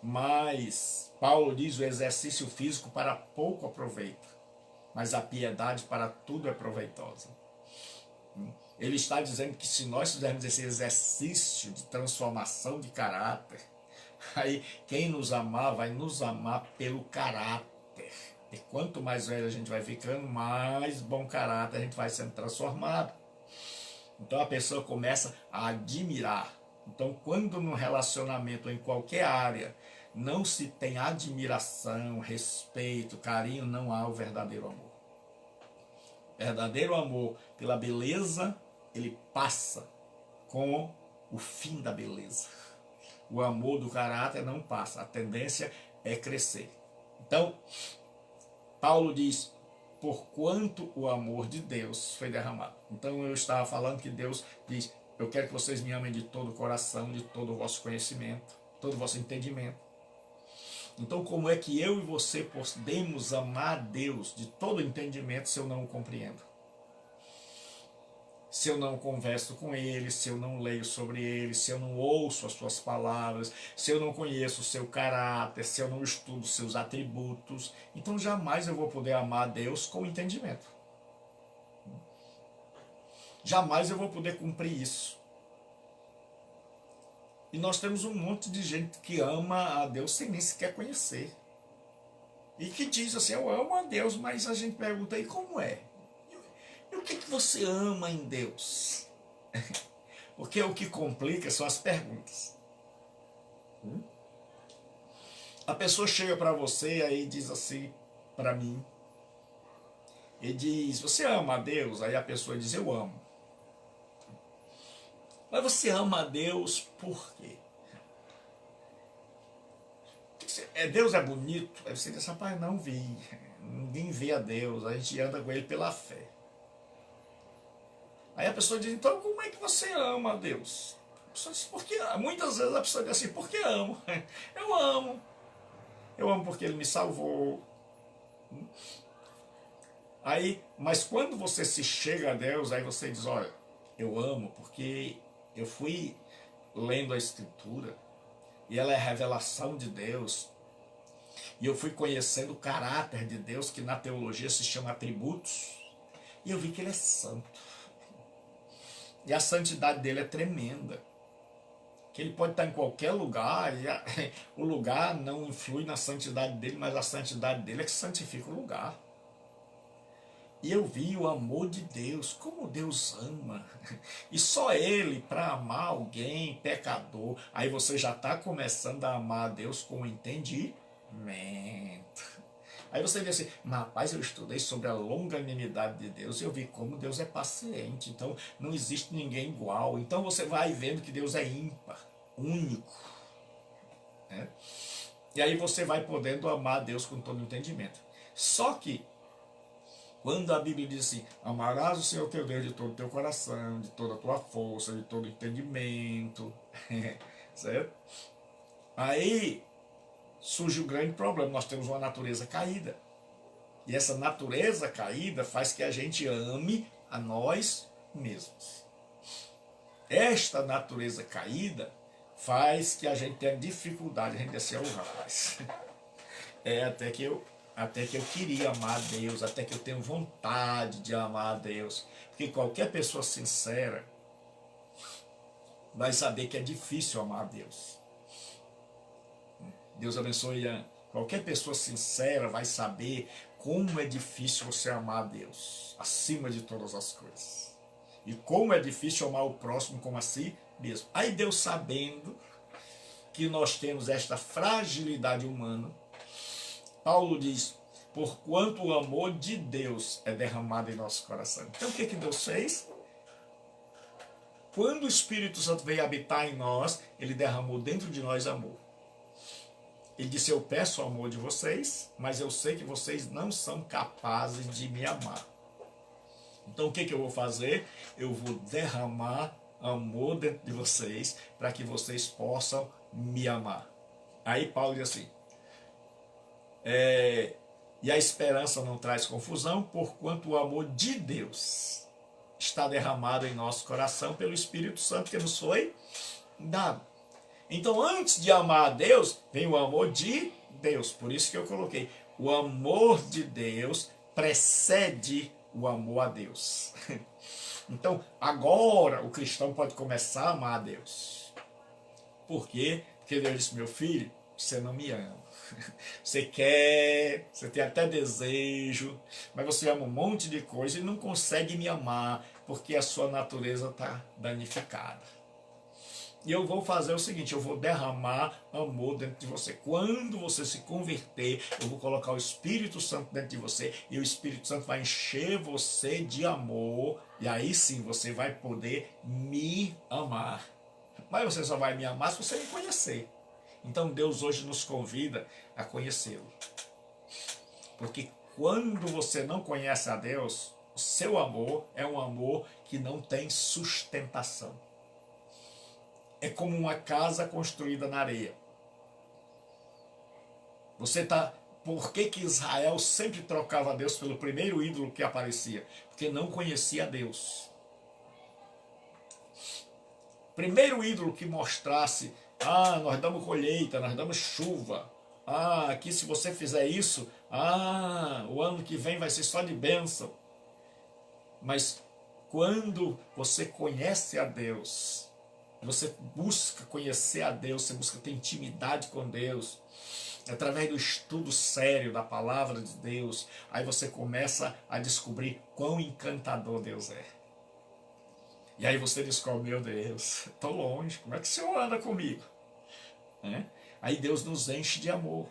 [SPEAKER 1] Mas, Paulo diz, o exercício físico para pouco aproveita, mas a piedade para tudo é proveitosa. Ele está dizendo que se nós fizermos esse exercício de transformação de caráter, aí quem nos amar vai nos amar pelo caráter. E quanto mais velho a gente vai ficando, mais bom caráter a gente vai sendo transformado. Então a pessoa começa a admirar. Então quando no relacionamento ou em qualquer área não se tem admiração, respeito, carinho, não há o verdadeiro amor. Verdadeiro amor pela beleza, ele passa com o fim da beleza. O amor do caráter não passa, a tendência é crescer. Então, Paulo diz, porquanto o amor de Deus foi derramado. Então eu estava falando que Deus diz, eu quero que vocês me amem de todo o coração, de todo o vosso conhecimento, todo o vosso entendimento. Então como é que eu e você podemos amar a Deus de todo o entendimento se eu não o compreendo? Se eu não converso com ele, se eu não leio sobre ele, se eu não ouço as suas palavras, se eu não conheço o seu caráter, se eu não estudo os seus atributos, então jamais eu vou poder amar a Deus com entendimento. Jamais eu vou poder cumprir isso. E nós temos um monte de gente que ama a Deus sem nem sequer conhecer. E que diz assim, eu amo a Deus, mas a gente pergunta, e como é? E o que você ama em Deus? Porque o que complica são as perguntas. A pessoa chega para você aí diz assim para mim, e diz, você ama a Deus? Aí a pessoa diz, eu amo. Mas você ama a Deus por quê? Deus é bonito? Aí você diz, rapaz, não vi. Ninguém vê a Deus, a gente anda com ele pela fé. Aí a pessoa diz, então como é que você ama a Deus? A pessoa diz, porque muitas vezes a pessoa diz assim, porque amo. Eu amo. Eu amo porque ele me salvou. Aí, mas quando você se chega a Deus, aí você diz, olha, eu amo porque eu fui lendo a Escritura e ela é revelação de Deus. E eu fui conhecendo o caráter de Deus, que na teologia se chama atributos. E eu vi que ele é santo. E a santidade dele é tremenda. Que ele pode estar em qualquer lugar, e o lugar não influi na santidade dele, mas a santidade dele é que santifica o lugar. E eu vi o amor de Deus, como Deus ama. E só Ele para amar alguém pecador. Aí você já está começando a amar a Deus com entendimento. Aí você vê assim, mas rapaz, eu estudei sobre a longanimidade de Deus e eu vi como Deus é paciente. Então não existe ninguém igual. Então você vai vendo que Deus é ímpar, único. Né? E aí você vai podendo amar a Deus com todo entendimento. Só que quando a Bíblia diz assim, amarás o Senhor teu Deus de todo o teu coração, de toda a tua força, de todo o entendimento, certo? Aí surge o grande problema, nós temos uma natureza caída. E essa natureza caída faz que a gente ame a nós mesmos. Esta natureza caída faz que a gente tenha dificuldade, a gente diz assim, oh, rapaz, até que eu queria amar a Deus, até que eu tenho vontade de amar a Deus. Porque qualquer pessoa sincera vai saber que é difícil amar a Deus. Deus abençoe, Ian. Qualquer pessoa sincera vai saber como é difícil você amar a Deus, acima de todas as coisas. E como é difícil amar o próximo como a si mesmo. Aí Deus, sabendo que nós temos esta fragilidade humana, Paulo diz, porquanto o amor de Deus é derramado em nosso coração. Então o que Deus fez? Quando o Espírito Santo veio habitar em nós, ele derramou dentro de nós amor. Ele disse, eu peço o amor de vocês, mas eu sei que vocês não são capazes de me amar. Então o que eu vou fazer? Eu vou derramar amor dentro de vocês, para que vocês possam me amar. Aí Paulo diz assim, e a esperança não traz confusão, porquanto o amor de Deus está derramado em nosso coração pelo Espírito Santo que nos foi dado. Então, antes de amar a Deus, vem o amor de Deus. Por isso que eu coloquei, o amor de Deus precede o amor a Deus. Então, agora o cristão pode começar a amar a Deus. Por quê? Porque Deus disse, meu filho, você não me ama. Você quer, você tem até desejo, mas você ama um monte de coisa e não consegue me amar, porque a sua natureza está danificada. E eu vou fazer o seguinte, eu vou derramar amor dentro de você. Quando você se converter, eu vou colocar o Espírito Santo dentro de você, e o Espírito Santo vai encher você de amor, e aí sim você vai poder me amar. Mas você só vai me amar se você me conhecer. Então Deus hoje nos convida a conhecê-lo. Porque quando você não conhece a Deus, o seu amor é um amor que não tem sustentação. É como uma casa construída na areia. Por que Israel sempre trocava Deus pelo primeiro ídolo que aparecia? Porque não conhecia Deus. Primeiro ídolo que mostrasse, nós damos colheita, nós damos chuva. Aqui se você fizer isso, o ano que vem vai ser só de bênção. Mas quando você conhece a Deus, você busca conhecer a Deus, você busca ter intimidade com Deus, através do estudo sério da palavra de Deus, aí você começa a descobrir quão encantador Deus é. E aí você descobre, meu Deus, estou longe, como é que o Senhor anda comigo? Aí Deus nos enche de amor.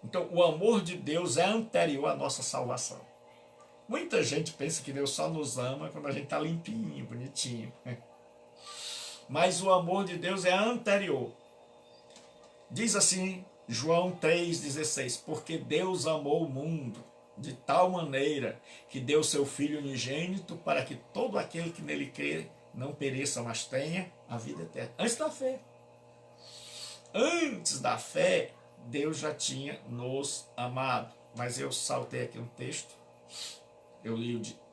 [SPEAKER 1] Então o amor de Deus é anterior à nossa salvação. Muita gente pensa que Deus só nos ama quando a gente está limpinho, bonitinho. Mas o amor de Deus é anterior. Diz assim, João 3,16, porque Deus amou o mundo de tal maneira que deu seu Filho unigênito para que todo aquele que nele crê não pereça, mas tenha a vida eterna. Antes da fé. Antes da fé, Deus já tinha nos amado. Mas eu saltei aqui um texto.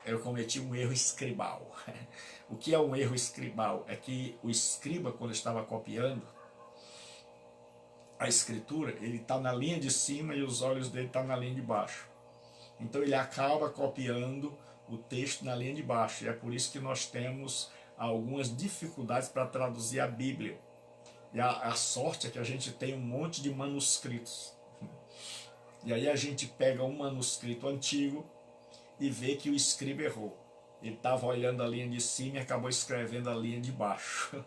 [SPEAKER 1] Eu cometi um erro escribal. O que é um erro escribal? É que o escriba, quando estava copiando a escritura, ele está na linha de cima e os olhos dele estão na linha de baixo. Então ele acaba copiando o texto na linha de baixo. E é por isso que nós temos algumas dificuldades para traduzir a Bíblia. E a sorte é que a gente tem um monte de manuscritos. E aí a gente pega um manuscrito antigo e vê que o escriba errou. Ele estava olhando a linha de cima e acabou escrevendo a linha de baixo.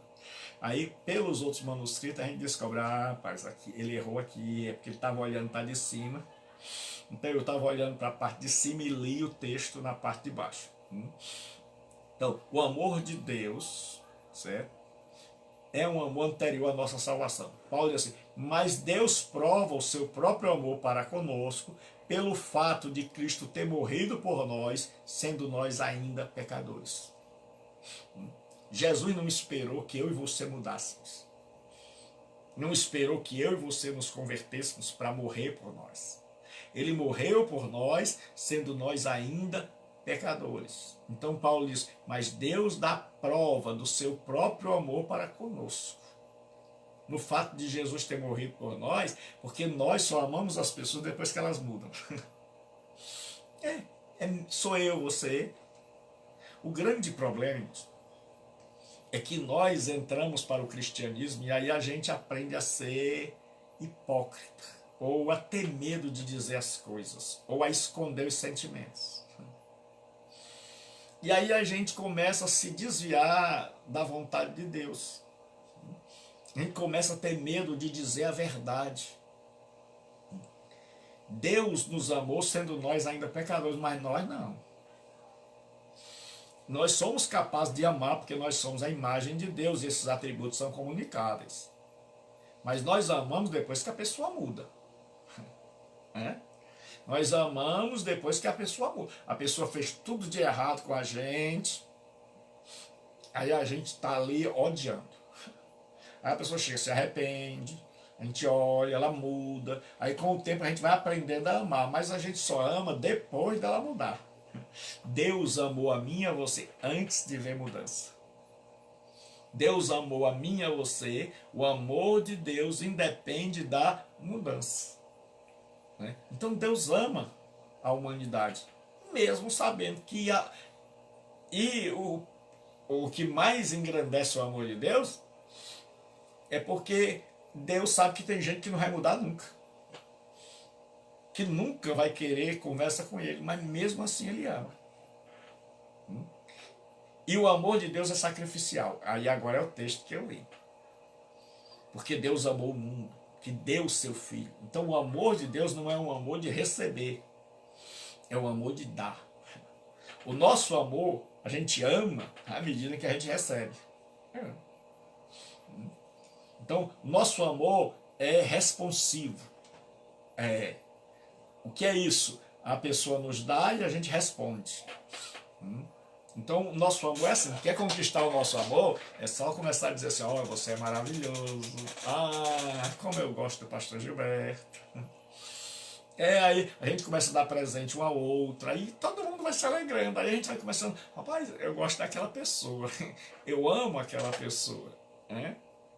[SPEAKER 1] Aí, pelos outros manuscritos, a gente descobre, rapaz, aqui, ele errou aqui, é porque ele estava olhando para de cima. Então eu estava olhando para a parte de cima e li o texto na parte de baixo. Então, o amor de Deus, certo? É um amor anterior à nossa salvação. Paulo diz assim, mas Deus prova o seu próprio amor para conosco pelo fato de Cristo ter morrido por nós, sendo nós ainda pecadores. Jesus não esperou que eu e você mudássemos. Não esperou que eu e você nos convertêssemos para morrer por nós. Ele morreu por nós, sendo nós ainda pecadores. Então Paulo diz, mas Deus dá prova do seu próprio amor para conosco. No fato de Jesus ter morrido por nós, porque nós só amamos as pessoas depois que elas mudam. Sou eu, você. O grande problema é que nós entramos para o cristianismo e aí a gente aprende a ser hipócrita, ou a ter medo de dizer as coisas, ou a esconder os sentimentos. E aí a gente começa a se desviar da vontade de Deus. A gente começa a ter medo de dizer a verdade. Deus nos amou sendo nós ainda pecadores, mas nós não. Nós somos capazes de amar porque nós somos a imagem de Deus e esses atributos são comunicáveis. Mas nós amamos depois que a pessoa muda. Nós amamos depois que a pessoa muda. A pessoa fez tudo de errado com a gente, aí a gente está ali odiando. Aí a pessoa chega, se arrepende, a gente olha, ela muda, aí com o tempo a gente vai aprendendo a amar, mas a gente só ama depois dela mudar. Deus amou a mim e a você antes de ver mudança. Deus amou a mim e a você, o amor de Deus independe da mudança. Então Deus ama a humanidade, mesmo sabendo que o que mais engrandece o amor de Deus é porque Deus sabe que tem gente que não vai mudar nunca, que nunca vai querer conversa com ele, mas mesmo assim ele ama. E o amor de Deus é sacrificial. Aí agora é o texto que eu li. Porque Deus amou o mundo, que deu o seu filho. Então o amor de Deus não é um amor de receber, é um amor de dar. O nosso amor, a gente ama à medida que a gente recebe. Então, nosso amor é responsivo. O que é isso? A pessoa nos dá e a gente responde. Então, nosso amor é assim. Quer conquistar o nosso amor? É só começar a dizer assim, você é maravilhoso. Como eu gosto do pastor Gilberto. Aí a gente começa a dar presente um ao outro, aí todo mundo vai se alegrando, aí a gente vai começando, rapaz, eu gosto daquela pessoa, eu amo aquela pessoa,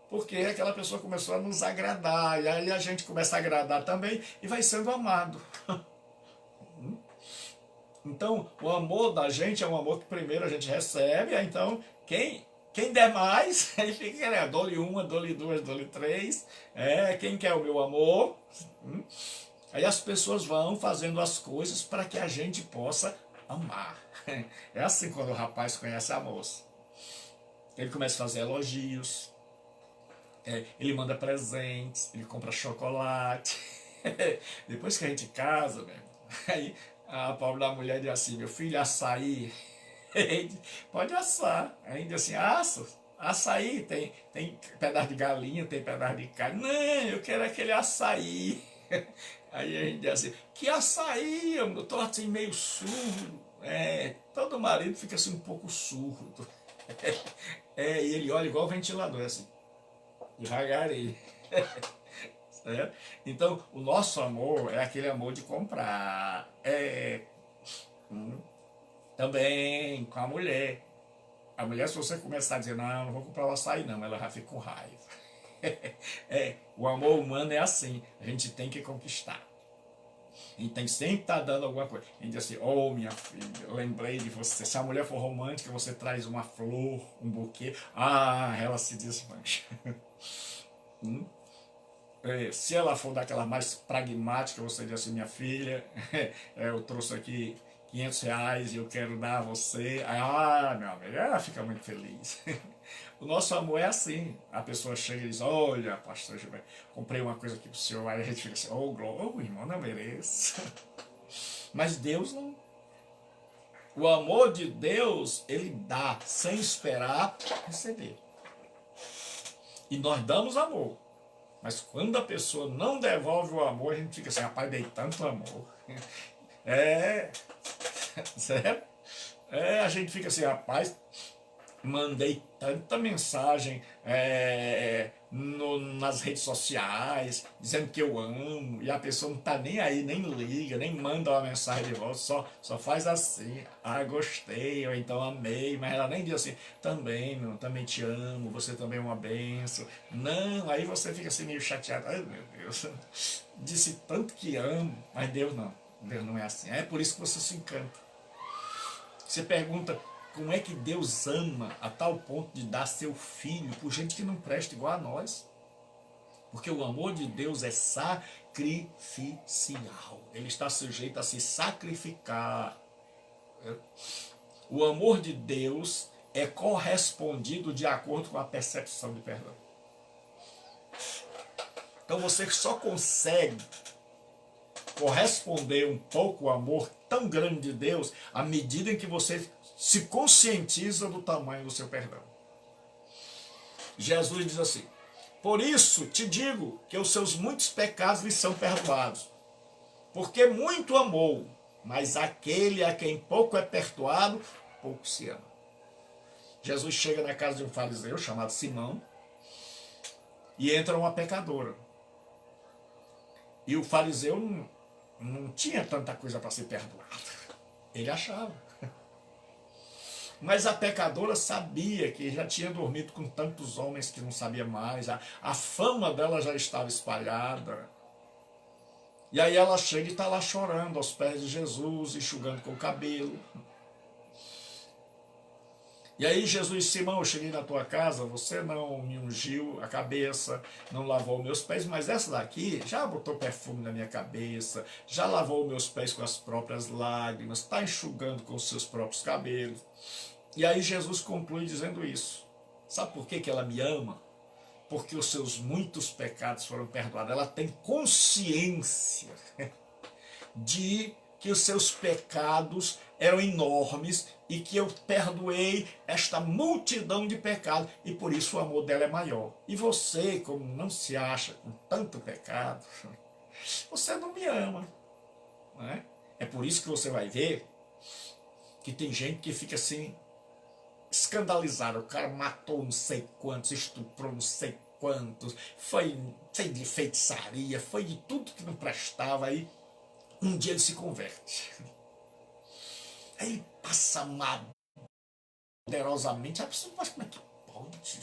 [SPEAKER 1] porque aquela pessoa começou a nos agradar, e aí a gente começa a agradar também e vai sendo amado. Então, o amor da gente é um amor que primeiro a gente recebe, aí então quem der mais, aí fica querendo, dou-lhe uma, dou-lhe duas, dou-lhe três, quem quer o meu amor? Aí as pessoas vão fazendo as coisas para que a gente possa amar. É assim quando o rapaz conhece a moça. Ele começa a fazer elogios, ele manda presentes, ele compra chocolate. Depois que a gente casa, aí a pobre da mulher diz assim, meu filho, açaí, pode assar. Aí diz assim, açaí, tem pedaço de galinha, tem pedaço de carne. Não, eu quero aquele açaí. Aí a gente diz assim, que açaí, eu tô assim meio surdo. Todo marido fica assim um pouco surdo. E ele olha igual o ventilador, assim, devagarinho. Certo? Então, o nosso amor é aquele amor de comprar. Também com a mulher. A mulher, se você começar a dizer, não vou comprar o açaí não, ela já fica com raiva. O amor humano é assim, a gente tem que conquistar. E tem sempre que estar dando alguma coisa. A gente diz assim, oh minha filha, eu lembrei de você. Se a mulher for romântica, você traz uma flor, um buquê. Ah, ela se desmancha. Se ela for daquela mais pragmática, você diz assim, minha filha, eu trouxe aqui R$ 500 e eu quero dar a você. Ah, meu amigo, ela fica muito feliz. O nosso amor é assim. A pessoa chega e diz, olha, pastor Gilberto, comprei uma coisa aqui pro senhor. Aí a gente fica assim, oh, glória, oh, irmão, não mereço. Mas Deus não. O amor de Deus, ele dá sem esperar receber. E nós damos amor. Mas quando a pessoa não devolve o amor, a gente fica assim, rapaz, dei tanto amor. Certo? A gente fica assim, rapaz, mandei tanta mensagem nas redes sociais, dizendo que eu amo, e a pessoa não tá nem aí, nem liga, nem manda uma mensagem de volta, só faz assim, ah, gostei, ou então amei, mas ela nem diz assim, também, meu, também te amo, você também é uma bênção. Não, aí você fica assim meio chateado, ai meu Deus, disse tanto que amo, mas Deus não é assim. É por isso que você se encanta. Você pergunta, como é que Deus ama a tal ponto de dar seu filho por gente que não presta igual a nós? Porque o amor de Deus é sacrificial. Ele está sujeito a se sacrificar. O amor de Deus é correspondido de acordo com a percepção de perdão. Então você só consegue corresponder um pouco ao amor tão grande de Deus à medida em que você se conscientiza do tamanho do seu perdão. Jesus diz assim, por isso te digo que os seus muitos pecados lhe são perdoados, porque muito amou, mas aquele a quem pouco é perdoado, pouco se ama. Jesus chega na casa de um fariseu chamado Simão e entra uma pecadora. E o fariseu não tinha tanta coisa para ser perdoado. Ele achava. Mas a pecadora sabia que já tinha dormido com tantos homens que não sabia mais. A fama dela já estava espalhada. E aí ela chega e está lá chorando aos pés de Jesus, enxugando com o cabelo. E aí Jesus disse, Simão, eu cheguei na tua casa, você não me ungiu a cabeça, não lavou meus pés, mas essa daqui já botou perfume na minha cabeça, já lavou meus pés com as próprias lágrimas, está enxugando com os seus próprios cabelos. E aí Jesus conclui dizendo isso. Sabe por que ela me ama? Porque os seus muitos pecados foram perdoados. Ela tem consciência de que os seus pecados eram enormes e que eu perdoei esta multidão de pecados e por isso o amor dela é maior. E você, como não se acha com tanto pecado, você não me ama. Não é? É por isso que você vai ver que tem gente que fica assim, escandalizado. O cara matou não sei quantos, estuprou não sei quantos, foi de feitiçaria, foi de tudo que não prestava. Aí um dia ele se converte. Aí ele passa a amar poderosamente. A pessoa, mas como é que pode?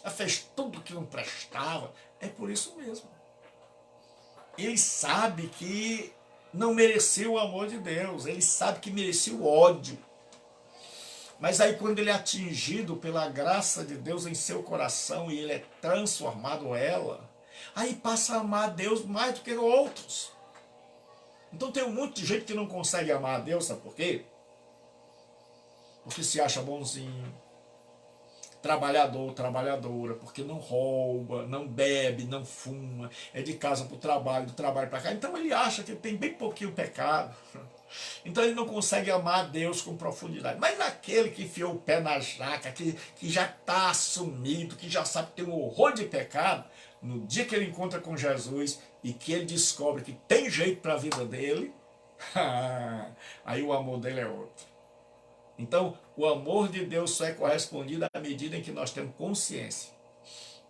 [SPEAKER 1] Ela fez tudo que não prestava. É por isso mesmo. Ele sabe que não merecia o amor de Deus. Ele sabe que merecia o ódio. Mas aí quando ele é atingido pela graça de Deus em seu coração e ele é transformado ela, aí passa a amar a Deus mais do que outros. Então tem um monte de gente que não consegue amar a Deus, sabe por quê? Porque se acha bonzinho, trabalhador, trabalhadora, porque não rouba, não bebe, não fuma, é de casa para o trabalho, do trabalho para cá. Então ele acha que tem bem pouquinho pecado. Então ele não consegue amar a Deus com profundidade. Mas aquele que enfiou o pé na jaca, que já está assumido, que já sabe que tem um horror de pecado, no dia que ele encontra com Jesus e que ele descobre que tem jeito para a vida dele, aí o amor dele é outro. Então o amor de Deus só é correspondido à medida em que nós temos consciência.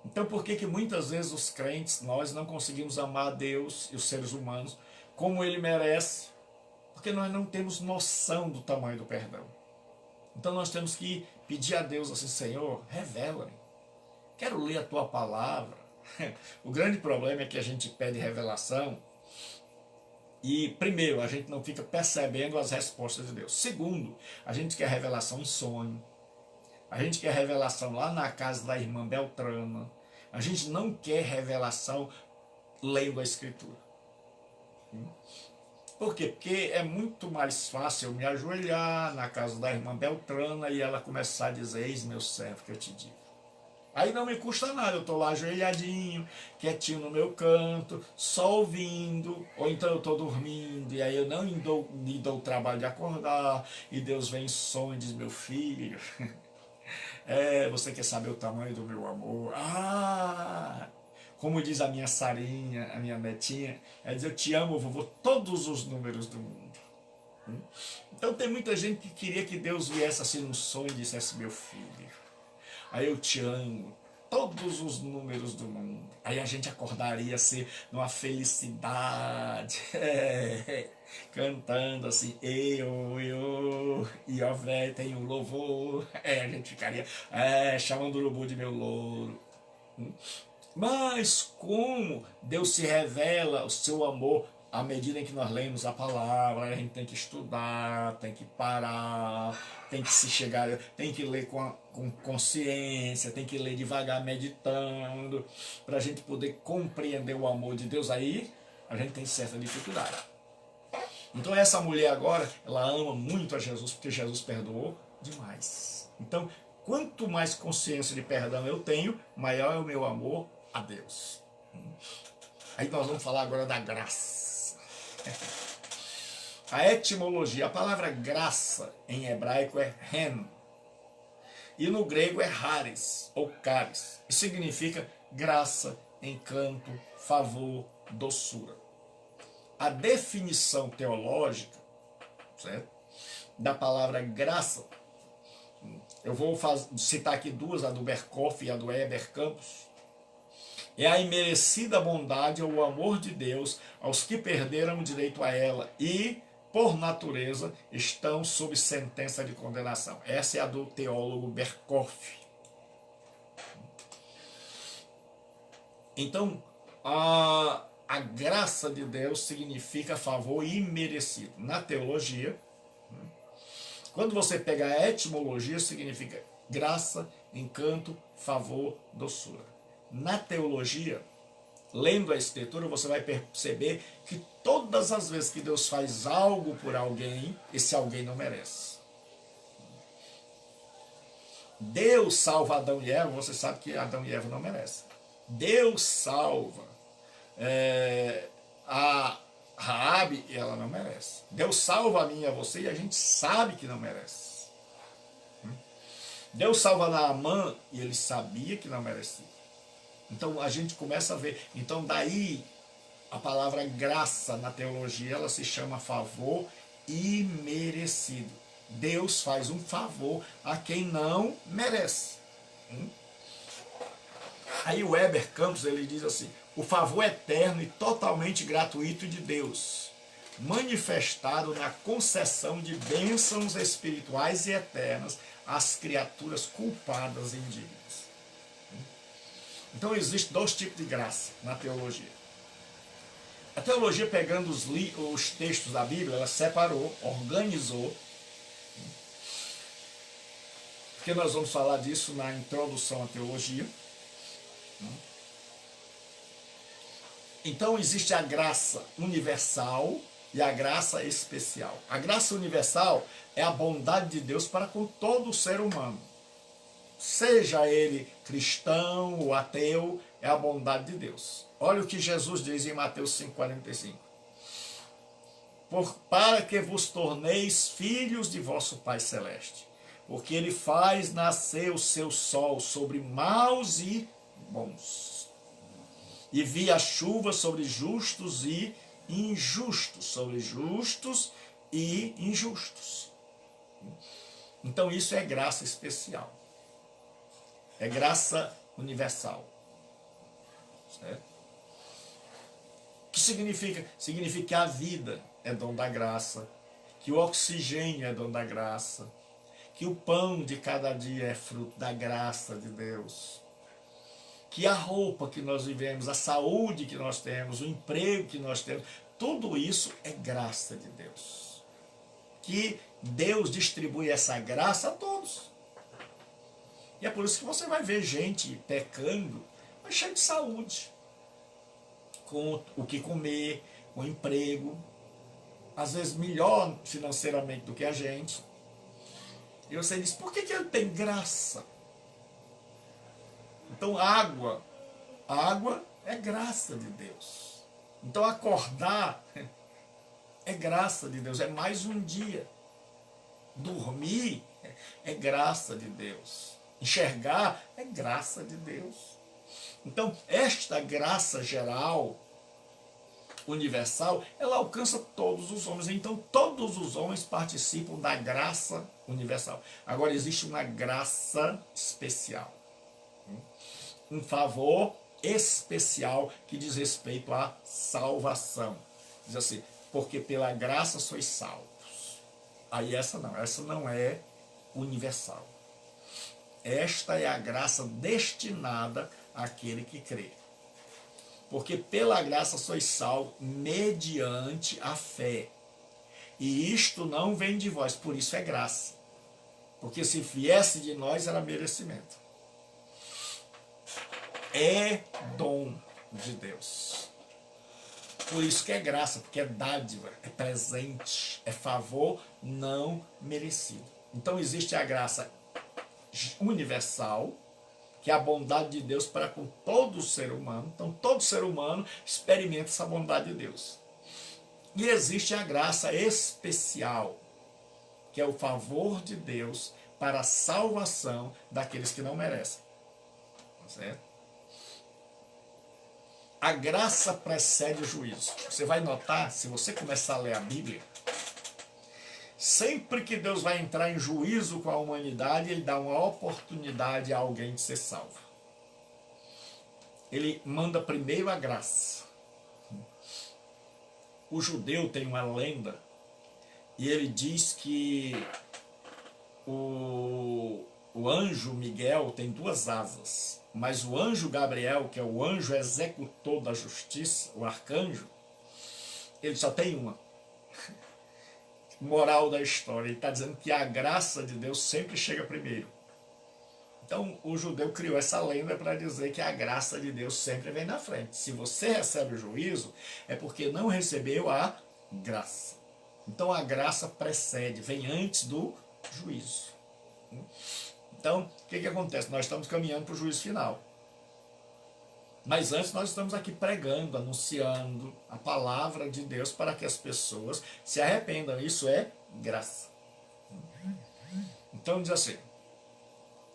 [SPEAKER 1] Então por que muitas vezes os crentes, nós não conseguimos amar a Deus e os seres humanos como ele merece? Porque nós não temos noção do tamanho do perdão. Então nós temos que pedir a Deus assim, Senhor, revela-me. Quero ler a tua palavra. O grande problema é que a gente pede revelação E, primeiro, a gente não fica percebendo as respostas de Deus. Segundo, a gente quer revelação em sonho. A gente quer revelação lá na casa da irmã Beltrana. A gente não quer revelação lendo a Escritura. Por quê? Porque é muito mais fácil eu me ajoelhar na casa da irmã Beltrana e ela começar a dizer: eis meu servo que eu te digo. Aí não me custa nada, eu estou lá ajoelhadinho, quietinho no meu canto, só ouvindo, ou então eu estou dormindo, e aí eu não me dou o trabalho de acordar, e Deus vem em sonho e diz: meu filho, você quer saber o tamanho do meu amor? Como diz a minha Sarinha, a minha netinha, ela diz: eu te amo, vovô, todos os números do mundo. Então tem muita gente que queria que Deus viesse assim num sonho e dissesse: meu filho, aí eu te amo, todos os números do mundo. Aí a gente acordaria assim, numa felicidade, cantando assim: e ó velho, tem um louvor. A gente ficaria chamando o urubu de meu louro. Mas como Deus se revela o seu amor à medida em que nós lemos a palavra, a gente tem que estudar, tem que parar, tem que se chegar, tem que ler com consciência, tem que ler devagar, meditando, para a gente poder compreender o amor de Deus. Aí a gente tem certa dificuldade. Então essa mulher agora, ela ama muito a Jesus, porque Jesus perdoou demais. Então, quanto mais consciência de perdão eu tenho, maior é o meu amor a Deus. Aí nós vamos falar agora da graça. A etimologia, a palavra graça em hebraico é ren, e no grego é haris ou caris, e significa graça, encanto, favor, doçura. A definição teológica, certo, da palavra graça, eu vou citar aqui duas, a do Berkoff e a do Heber Campos. É a imerecida bondade ou o amor de Deus aos que perderam o direito a ela e, por natureza, estão sob sentença de condenação. Essa é a do teólogo Berkoff. Então, a graça de Deus significa favor imerecido. Na teologia, quando você pega a etimologia, significa graça, encanto, favor, doçura. Na teologia, lendo a Escritura, você vai perceber que todas as vezes que Deus faz algo por alguém, esse alguém não merece. Deus salva Adão e Eva, você sabe que Adão e Eva não merecem. Deus salva a Raabe e ela não merece. Deus salva a mim e a você e a gente sabe que não merece. Deus salva Naamã e ele sabia que não merecia. Então a gente começa a ver. Então daí a palavra graça na teologia, ela se chama favor imerecido. Deus faz um favor a quem não merece. Aí o Heber Campos, ele diz assim: o favor eterno e totalmente gratuito de Deus, manifestado na concessão de bênçãos espirituais e eternas às criaturas culpadas e indignas. Então existem dois tipos de graça na teologia. A teologia, pegando os textos da Bíblia, ela separou, organizou, porque nós vamos falar disso na introdução à teologia. Então existe a graça universal e a graça especial. A graça universal é a bondade de Deus para com todo o ser humano. Seja ele cristão ou ateu, é a bondade de Deus. Olha o que Jesus diz em Mateus 5,45. Para que vos torneis filhos de vosso Pai Celeste, porque Ele faz nascer o seu sol sobre maus e bons, e envia a chuva sobre justos e injustos, sobre justos e injustos. Então isso é graça especial. É graça universal. Certo? O que significa? Significa que a vida é dom da graça, que o oxigênio é dom da graça, que o pão de cada dia é fruto da graça de Deus, que a roupa que nós vivemos, a saúde que nós temos, o emprego que nós temos, tudo isso é graça de Deus. Que Deus distribui essa graça a todos. E é por isso que você vai ver gente pecando, mas cheio de saúde, com o que comer, com emprego, às vezes melhor financeiramente do que a gente. E você diz, por que ele tem graça? Então água é graça de Deus. Então acordar é graça de Deus, é mais um dia. Dormir é graça de Deus. Enxergar é graça de Deus. Então esta graça geral, universal, ela alcança todos os homens. Então todos os homens participam da graça universal. Agora existe uma graça especial, um favor especial que diz respeito à salvação. Diz assim, porque pela graça sois salvos. Aí essa não é universal. Esta é a graça destinada àquele que crê. Porque pela graça sois salvos mediante a fé. E isto não vem de vós, por isso é graça. Porque se viesse de nós era merecimento. É dom de Deus. Por isso que é graça, porque é dádiva, é presente, é favor não merecido. Então existe a graça universal, que é a bondade de Deus para com todo ser humano. Então todo ser humano experimenta essa bondade de Deus. E existe a graça especial, que é o favor de Deus para a salvação daqueles que não merecem. Certo? A graça precede o juízo. Você vai notar, se você começar a ler a Bíblia, sempre que Deus vai entrar em juízo com a humanidade, ele dá uma oportunidade a alguém de ser salvo. Ele manda primeiro a graça. O judeu tem uma lenda, e ele diz que o anjo Miguel tem duas asas, mas o anjo Gabriel, que é o anjo executor da justiça, o arcanjo, ele só tem uma. Moral da história, ele está dizendo que a graça de Deus sempre chega primeiro. Então o judeu criou essa lenda para dizer que a graça de Deus sempre vem na frente. Se você recebe o juízo, é porque não recebeu a graça. Então a graça precede, vem antes do juízo. Então, o que acontece? Nós estamos caminhando para o juízo final. Mas antes nós estamos aqui pregando, anunciando a palavra de Deus para que as pessoas se arrependam. Isso é graça. Então diz assim,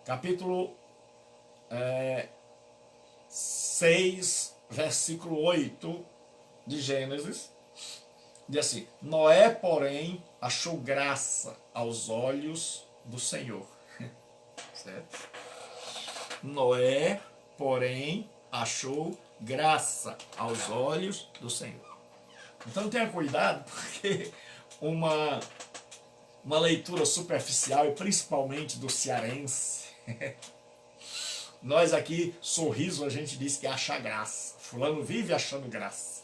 [SPEAKER 1] capítulo 6, versículo 8 de Gênesis, diz assim, Noé, porém, achou graça aos olhos do Senhor. Certo? Noé, porém, achou graça aos olhos do Senhor. Então tenha cuidado, porque uma leitura superficial, e principalmente do cearense, nós aqui, sorriso, a gente diz que acha graça. Fulano vive achando graça.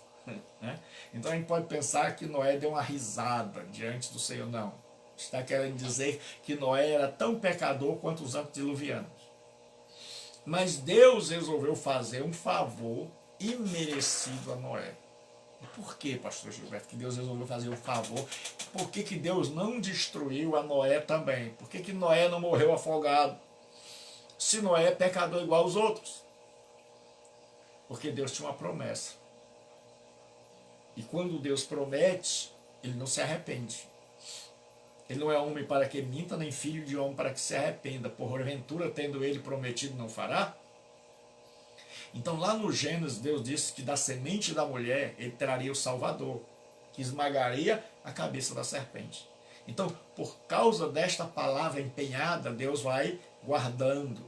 [SPEAKER 1] Então a gente pode pensar que Noé deu uma risada diante do Senhor. Não. Está querendo dizer que Noé era tão pecador quanto os antediluvianos. Mas Deus resolveu fazer um favor imerecido a Noé. E por que, pastor Gilberto, que Deus resolveu fazer um favor? Por que Deus não destruiu a Noé também? Por que Noé não morreu afogado? Se Noé é pecador igual aos outros. Porque Deus tinha uma promessa. E quando Deus promete, ele não se arrepende. Ele não é homem para que minta, nem filho de homem para que se arrependa. Porventura, tendo ele prometido, não fará? Então lá no Gênesis, Deus disse que da semente da mulher, ele traria o Salvador, que esmagaria a cabeça da serpente. Então, por causa desta palavra empenhada, Deus vai guardando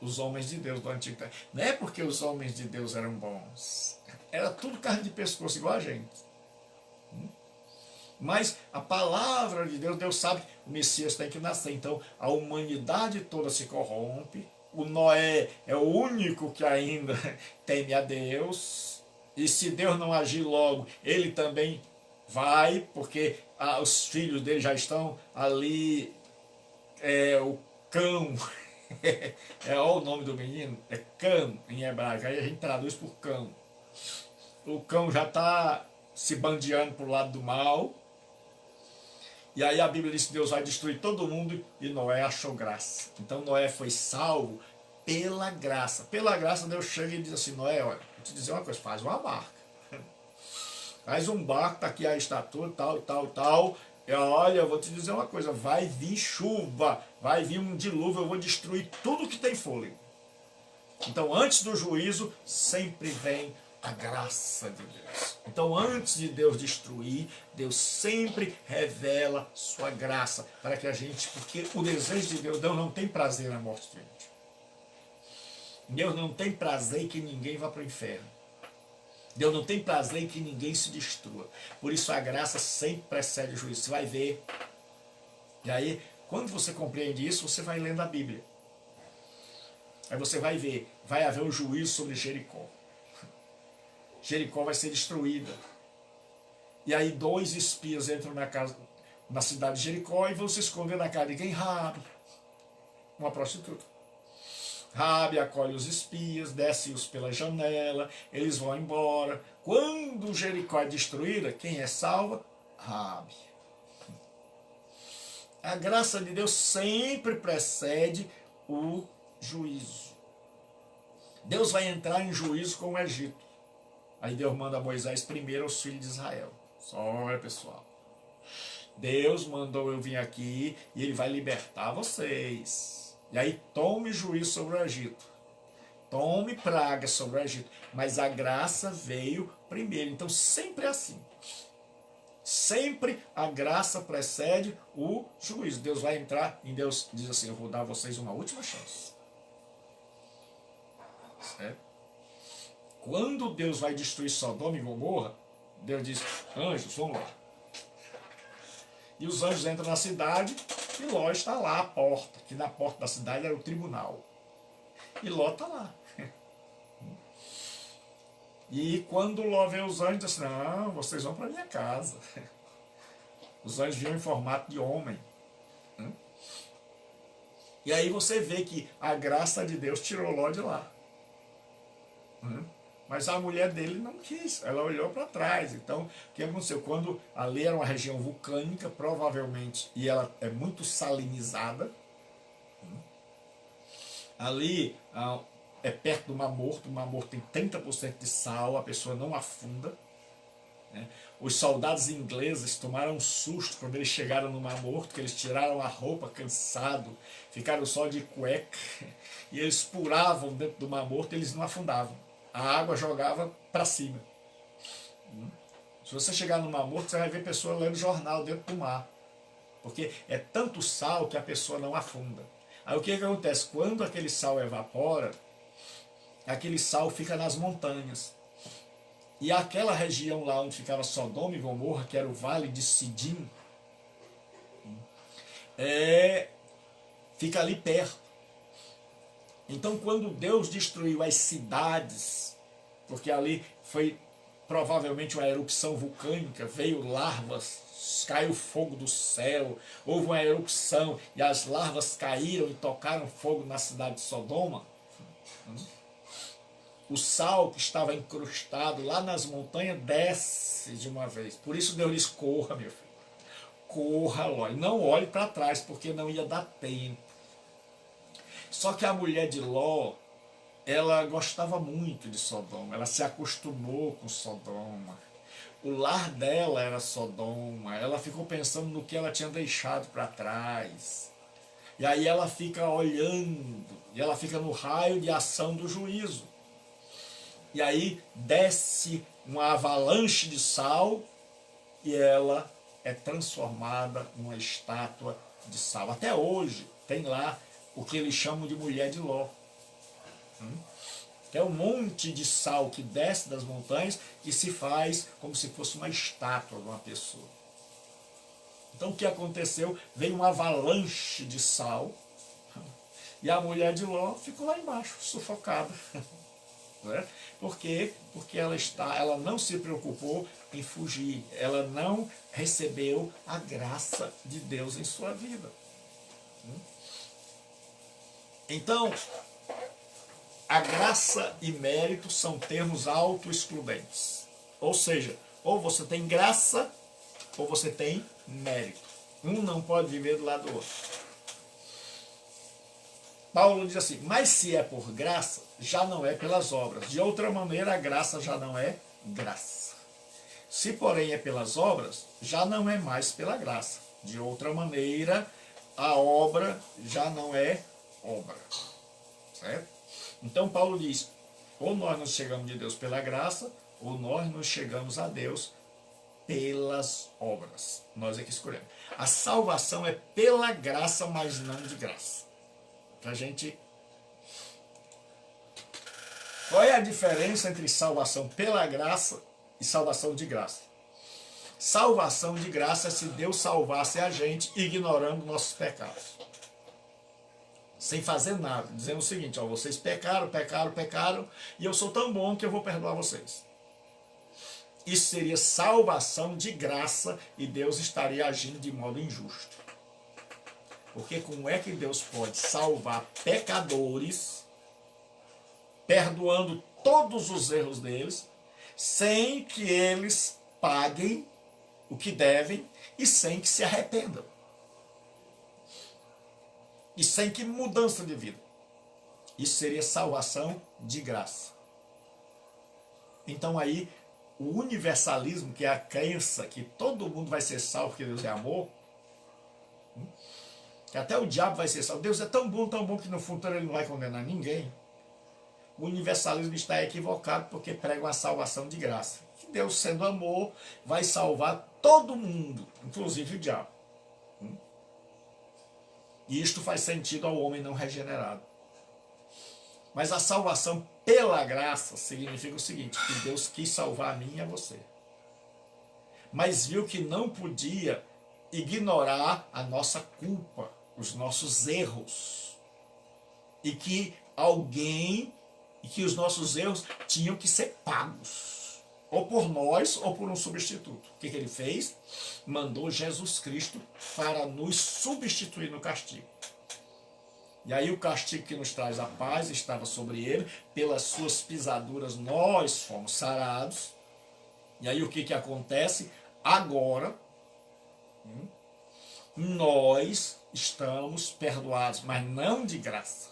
[SPEAKER 1] os homens de Deus do Antigo Testamento. Não é porque os homens de Deus eram bons. Era tudo carne de pescoço igual a gente. Mas a palavra de Deus, Deus sabe que o Messias tem que nascer. Então a humanidade toda se corrompe. O Noé é o único que ainda teme a Deus. E se Deus não agir logo, ele também vai, porque os filhos dele já estão ali, o cão, olha o nome do menino, é cão em hebraico, aí a gente traduz por cão. O cão já está se bandeando para o lado do mal, e aí a Bíblia diz que Deus vai destruir todo mundo, e Noé achou graça. Então Noé foi salvo pela graça. Pela graça Deus chega e diz assim: Noé, olha, vou te dizer uma coisa, faz uma barca. Faz um barco, tá aqui a estatura, tal, tal, tal. E olha, eu vou te dizer uma coisa, vai vir chuva, vai vir um dilúvio, eu vou destruir tudo que tem fôlego. Então antes do juízo, sempre vem a graça de Deus. Então antes de Deus destruir, Deus sempre revela sua graça para que a gente, porque o desejo de Deus não tem prazer na morte de gente. Deus não tem prazer que ninguém vá para o inferno. Deus não tem prazer em que ninguém se destrua. Por isso a graça sempre precede o juízo. Você vai ver. E aí, quando você compreende isso, você vai lendo a Bíblia. Aí você vai ver, vai haver um juízo sobre Jericó. Jericó vai ser destruída. E aí 2 espias entram na cidade de Jericó e vão se esconder na casa de quem? Raabe, uma prostituta. Raabe acolhe os espias, desce-os pela janela, eles vão embora. Quando Jericó é destruída, quem é salva? Raabe. A graça de Deus sempre precede o juízo. Deus vai entrar em juízo com o Egito. Aí Deus manda Moisés primeiro aos filhos de Israel. Olha, pessoal. Deus mandou eu vir aqui e ele vai libertar vocês. E aí tome juízo sobre o Egito. Tome praga sobre o Egito. Mas a graça veio primeiro. Então sempre é assim. Sempre a graça precede o juízo. Deus vai entrar e Deus diz assim: eu vou dar a vocês uma última chance. Certo? Quando Deus vai destruir Sodoma e Gomorra, Deus diz: anjos, vão lá. E os anjos entram na cidade e Ló está lá à porta, que na porta da cidade era o tribunal. E Ló está lá. E quando Ló vê os anjos, diz assim: não, vocês vão para minha casa. Os anjos vinham em formato de homem. E aí você vê que a graça de Deus tirou Ló de lá. Mas a mulher dele não quis, ela olhou para trás. Então, o que aconteceu? Quando ali era uma região vulcânica, provavelmente, e ela é muito salinizada, ali é perto do Mar Morto, o Mar Morto tem 30% de sal, a pessoa não afunda. Os soldados ingleses tomaram um susto quando eles chegaram no Mar Morto, que eles tiraram a roupa cansado, ficaram só de cueca, e eles pulavam dentro do Mar Morto e eles não afundavam. A água jogava para cima. Se você chegar no Mar Morto, você vai ver pessoas lendo jornal dentro do mar. Porque é tanto sal que a pessoa não afunda. Aí o que acontece? Quando aquele sal evapora, aquele sal fica nas montanhas. E aquela região lá onde ficava Sodoma e Gomorra, que era o Vale de Sidim, fica ali perto. Então, quando Deus destruiu as cidades, porque ali foi provavelmente uma erupção vulcânica, veio larvas, caiu fogo do céu, houve uma erupção e as larvas caíram e tocaram fogo na cidade de Sodoma. O sal que estava incrustado lá nas montanhas desce de uma vez. Por isso Deus diz: corra, meu filho. Corra, Ló. E não olhe para trás, porque não ia dar tempo. Só que a mulher de Ló, ela gostava muito de Sodoma, ela se acostumou com Sodoma. O lar dela era Sodoma, ela ficou pensando no que ela tinha deixado para trás. E aí ela fica olhando, e ela fica no raio de ação do juízo. E aí desce uma avalanche de sal e ela é transformada numa estátua de sal. Até hoje tem lá o que eles chamam de mulher de Ló. Que é um monte de sal que desce das montanhas e se faz como se fosse uma estátua de uma pessoa. Então o que aconteceu? Veio uma avalanche de sal e a mulher de Ló ficou lá embaixo, sufocada. Né? Por quê? Porque ela não se preocupou em fugir, ela não recebeu a graça de Deus em sua vida. Então, a graça e mérito são termos auto-excludentes. Ou seja, ou você tem graça, ou você tem mérito. Um não pode viver do lado do outro. Paulo diz assim, mas se é por graça, já não é pelas obras. De outra maneira, a graça já não é graça. Se, porém, é pelas obras, já não é mais pela graça. De outra maneira, a obra já não é obra. Certo? Então, Paulo diz, ou nós nos chegamos de Deus pela graça, ou nós nos chegamos a Deus pelas obras. Nós é que escolhemos. A salvação é pela graça, mas não de graça. Pra gente... Qual é a diferença entre salvação pela graça e salvação de graça? Salvação de graça é se Deus salvasse a gente ignorando nossos pecados. Sem fazer nada, dizendo o seguinte, ó, vocês pecaram, e eu sou tão bom que eu vou perdoar vocês. Isso seria salvação de graça e Deus estaria agindo de modo injusto. Porque como é que Deus pode salvar pecadores, perdoando todos os erros deles, sem que eles paguem o que devem e sem que se arrependam? E sem que mudança de vida. Isso seria salvação de graça. Então aí, o universalismo, que é a crença que todo mundo vai ser salvo porque Deus é amor, que até o diabo vai ser salvo. Deus é tão bom que no futuro ele não vai condenar ninguém. O universalismo está equivocado porque prega uma salvação de graça. Que Deus, sendo amor, vai salvar todo mundo, inclusive o diabo. E isto faz sentido ao homem não regenerado. Mas a salvação pela graça significa o seguinte, que Deus quis salvar a mim e a você. Mas viu que não podia ignorar a nossa culpa, os nossos erros. E que os nossos erros tinham que ser pagos. Ou por nós, ou por um substituto. O que ele fez? Mandou Jesus Cristo para nos substituir no castigo. E aí o castigo que nos traz a paz estava sobre ele, pelas suas pisaduras nós fomos sarados. E aí o que acontece? Agora, nós estamos perdoados, mas não de graça,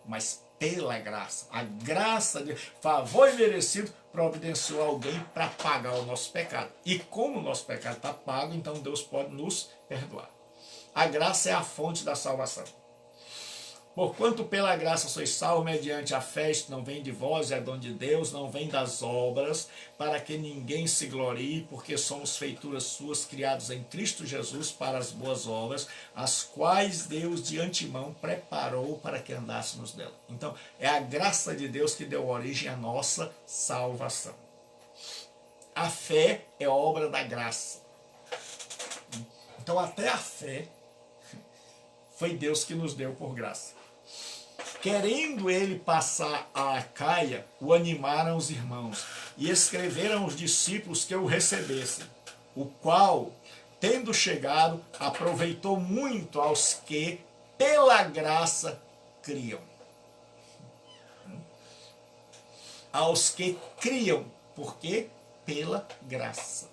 [SPEAKER 1] mas pela graça. A graça de favor imerecido providenciou alguém para pagar o nosso pecado. E como o nosso pecado está pago, então Deus pode nos perdoar. A graça é a fonte da salvação. Porquanto pela graça sois salvos mediante a fé, isto não vem de vós, é dom de Deus, não vem das obras, para que ninguém se glorie, porque somos feituras suas, criados em Cristo Jesus para as boas obras, as quais Deus de antemão preparou para que andássemos nela. Então, é a graça de Deus que deu origem à nossa salvação. A fé é obra da graça. Então, até a fé foi Deus que nos deu por graça. Querendo ele passar a Acaia, o animaram os irmãos, e escreveram aos discípulos que o recebessem, o qual, tendo chegado, aproveitou muito aos que, pela graça, criam. Aos que criam, por quê? Pela graça.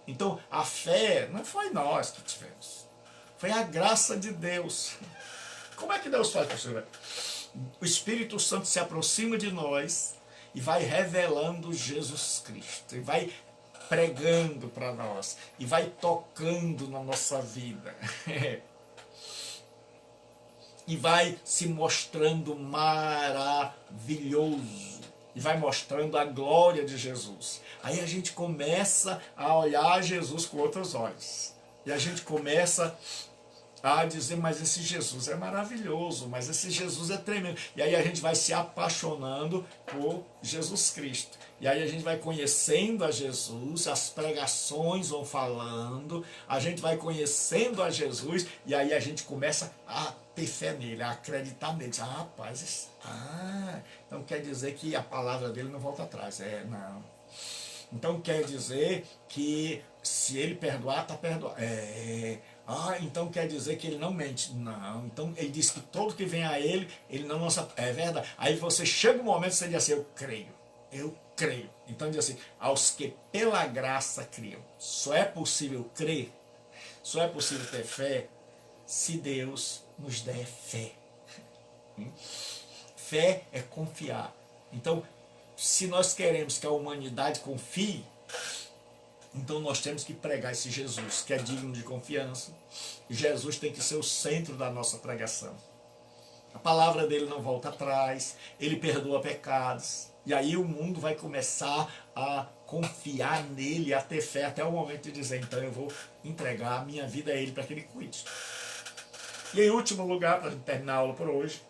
[SPEAKER 1] Então, a fé não foi nós que tivemos, foi a graça de Deus. Como é que Deus faz, pastor? O Espírito Santo se aproxima de nós e vai revelando Jesus Cristo, e vai pregando para nós, e vai tocando na nossa vida, e vai se mostrando maravilhoso, e vai mostrando a glória de Jesus. Aí a gente começa a olhar Jesus com outros olhos, e a gente começa a dizer, mas esse Jesus é maravilhoso, mas esse Jesus é tremendo. E aí a gente vai se apaixonando por Jesus Cristo. E aí a gente vai conhecendo a Jesus, as pregações vão falando, a gente vai conhecendo a Jesus, e aí a gente começa a ter fé nele, a acreditar nele. Ah, rapaz, então quer dizer que a palavra dele não volta atrás. Não. Então quer dizer que se ele perdoar, está perdoado. Então quer dizer que ele não mente. Não. Então ele diz que todo que vem a ele, ele não lança. É verdade. Aí você chega um momento e você diz assim, eu creio. Eu creio. Então diz assim, aos que pela graça criam. Só é possível crer, só é possível ter fé, se Deus nos der fé. Fé é confiar. Então, se nós queremos que a humanidade confie, então nós temos que pregar esse Jesus, que é digno de confiança. Jesus tem que ser o centro da nossa pregação. A palavra dele não volta atrás, ele perdoa pecados. E aí o mundo vai começar a confiar nele, a ter fé, até o momento de dizer, então eu vou entregar a minha vida a ele para que ele cuide. E em último lugar, para terminar a aula por hoje,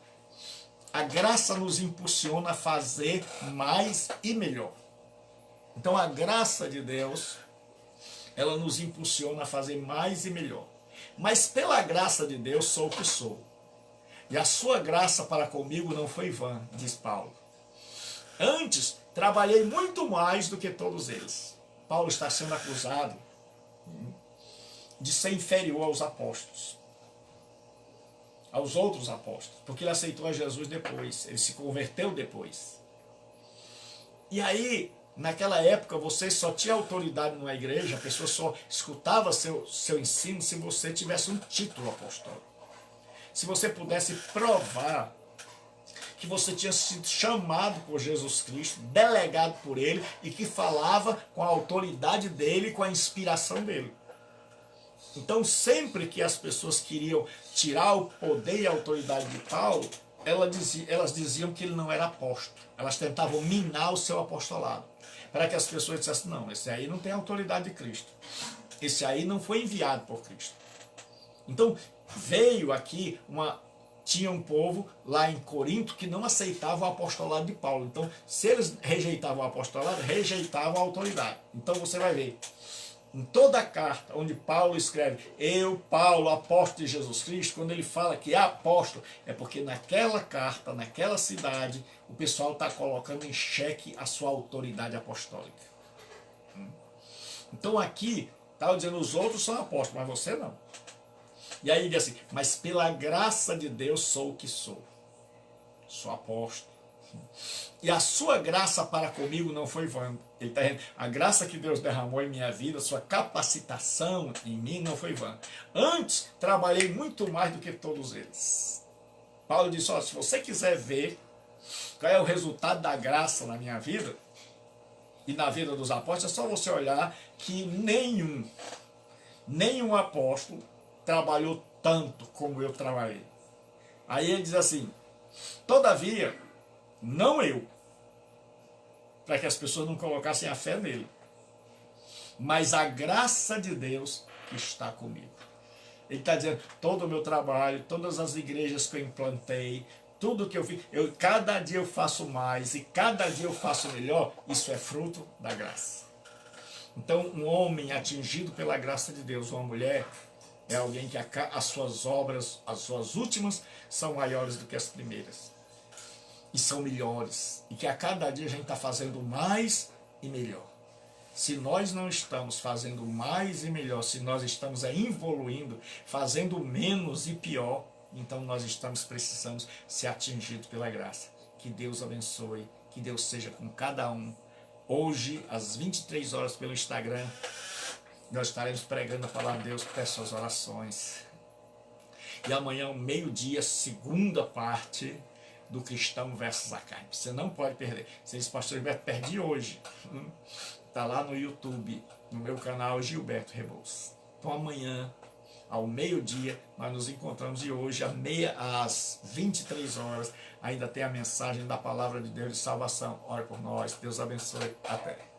[SPEAKER 1] a graça nos impulsiona a fazer mais e melhor. Então a graça de Deus, ela nos impulsiona a fazer mais e melhor. Mas pela graça de Deus sou o que sou. E a sua graça para comigo não foi vã, diz Paulo. Antes, trabalhei muito mais do que todos eles. Paulo está sendo acusado de ser inferior aos apóstolos, aos outros apóstolos, porque ele aceitou a Jesus depois, ele se converteu depois. E aí, naquela época, você só tinha autoridade numa igreja, a pessoa só escutava seu ensino se você tivesse um título apostólico. Se você pudesse provar que você tinha sido chamado por Jesus Cristo, delegado por ele, e que falava com a autoridade dele, com a inspiração dele. Então, sempre que as pessoas queriam tirar o poder e a autoridade de Paulo, elas diziam que ele não era apóstolo. Elas tentavam minar o seu apostolado, para que as pessoas dissessem, não, esse aí não tem a autoridade de Cristo. Esse aí não foi enviado por Cristo. Então, veio aqui tinha um povo lá em Corinto que não aceitava o apostolado de Paulo. Então, se eles rejeitavam o apostolado, rejeitavam a autoridade. Então, você vai ver, em toda a carta onde Paulo escreve, eu, Paulo, apóstolo de Jesus Cristo, quando ele fala que é apóstolo, é porque naquela carta, naquela cidade, o pessoal está colocando em xeque a sua autoridade apostólica. Então, aqui, estava dizendo, os outros são apóstolos, mas você não. E aí ele diz assim, mas pela graça de Deus sou o que sou. Sou apóstolo. E a sua graça para comigo não foi vã. Ele está dizendo, a graça que Deus derramou em minha vida, a sua capacitação em mim não foi vã. Antes, trabalhei muito mais do que todos eles. Paulo disse, se você quiser ver qual é o resultado da graça na minha vida, e na vida dos apóstolos, é só você olhar que nenhum apóstolo trabalhou tanto como eu trabalhei. Aí ele diz assim, todavia, não eu, para que as pessoas não colocassem a fé nele, mas a graça de Deus que está comigo. Ele está dizendo, todo o meu trabalho, todas as igrejas que eu implantei, tudo que eu fiz, cada dia eu faço mais e cada dia eu faço melhor, isso é fruto da graça. Então, um homem atingido pela graça de Deus, uma mulher, é alguém que as suas obras, as suas últimas, são maiores do que as primeiras. E são melhores. E que a cada dia a gente está fazendo mais e melhor. Se nós não estamos fazendo mais e melhor, se nós estamos evoluindo, fazendo menos e pior, então nós precisamos ser atingidos pela graça. Que Deus abençoe, que Deus seja com cada um. Hoje, às 23 horas pelo Instagram, nós estaremos pregando a palavra de Deus, peço as orações. E amanhã, ao meio-dia, segunda parte do Cristão versus a Carne. Você não pode perder. Você diz, pastor Gilberto, perdi hoje. Está lá no YouTube, no meu canal Gilberto Rebouças. Então amanhã, ao meio-dia, nós nos encontramos. E hoje, às 23 horas, ainda tem a mensagem da palavra de Deus de salvação. Ore por nós. Deus abençoe. Até.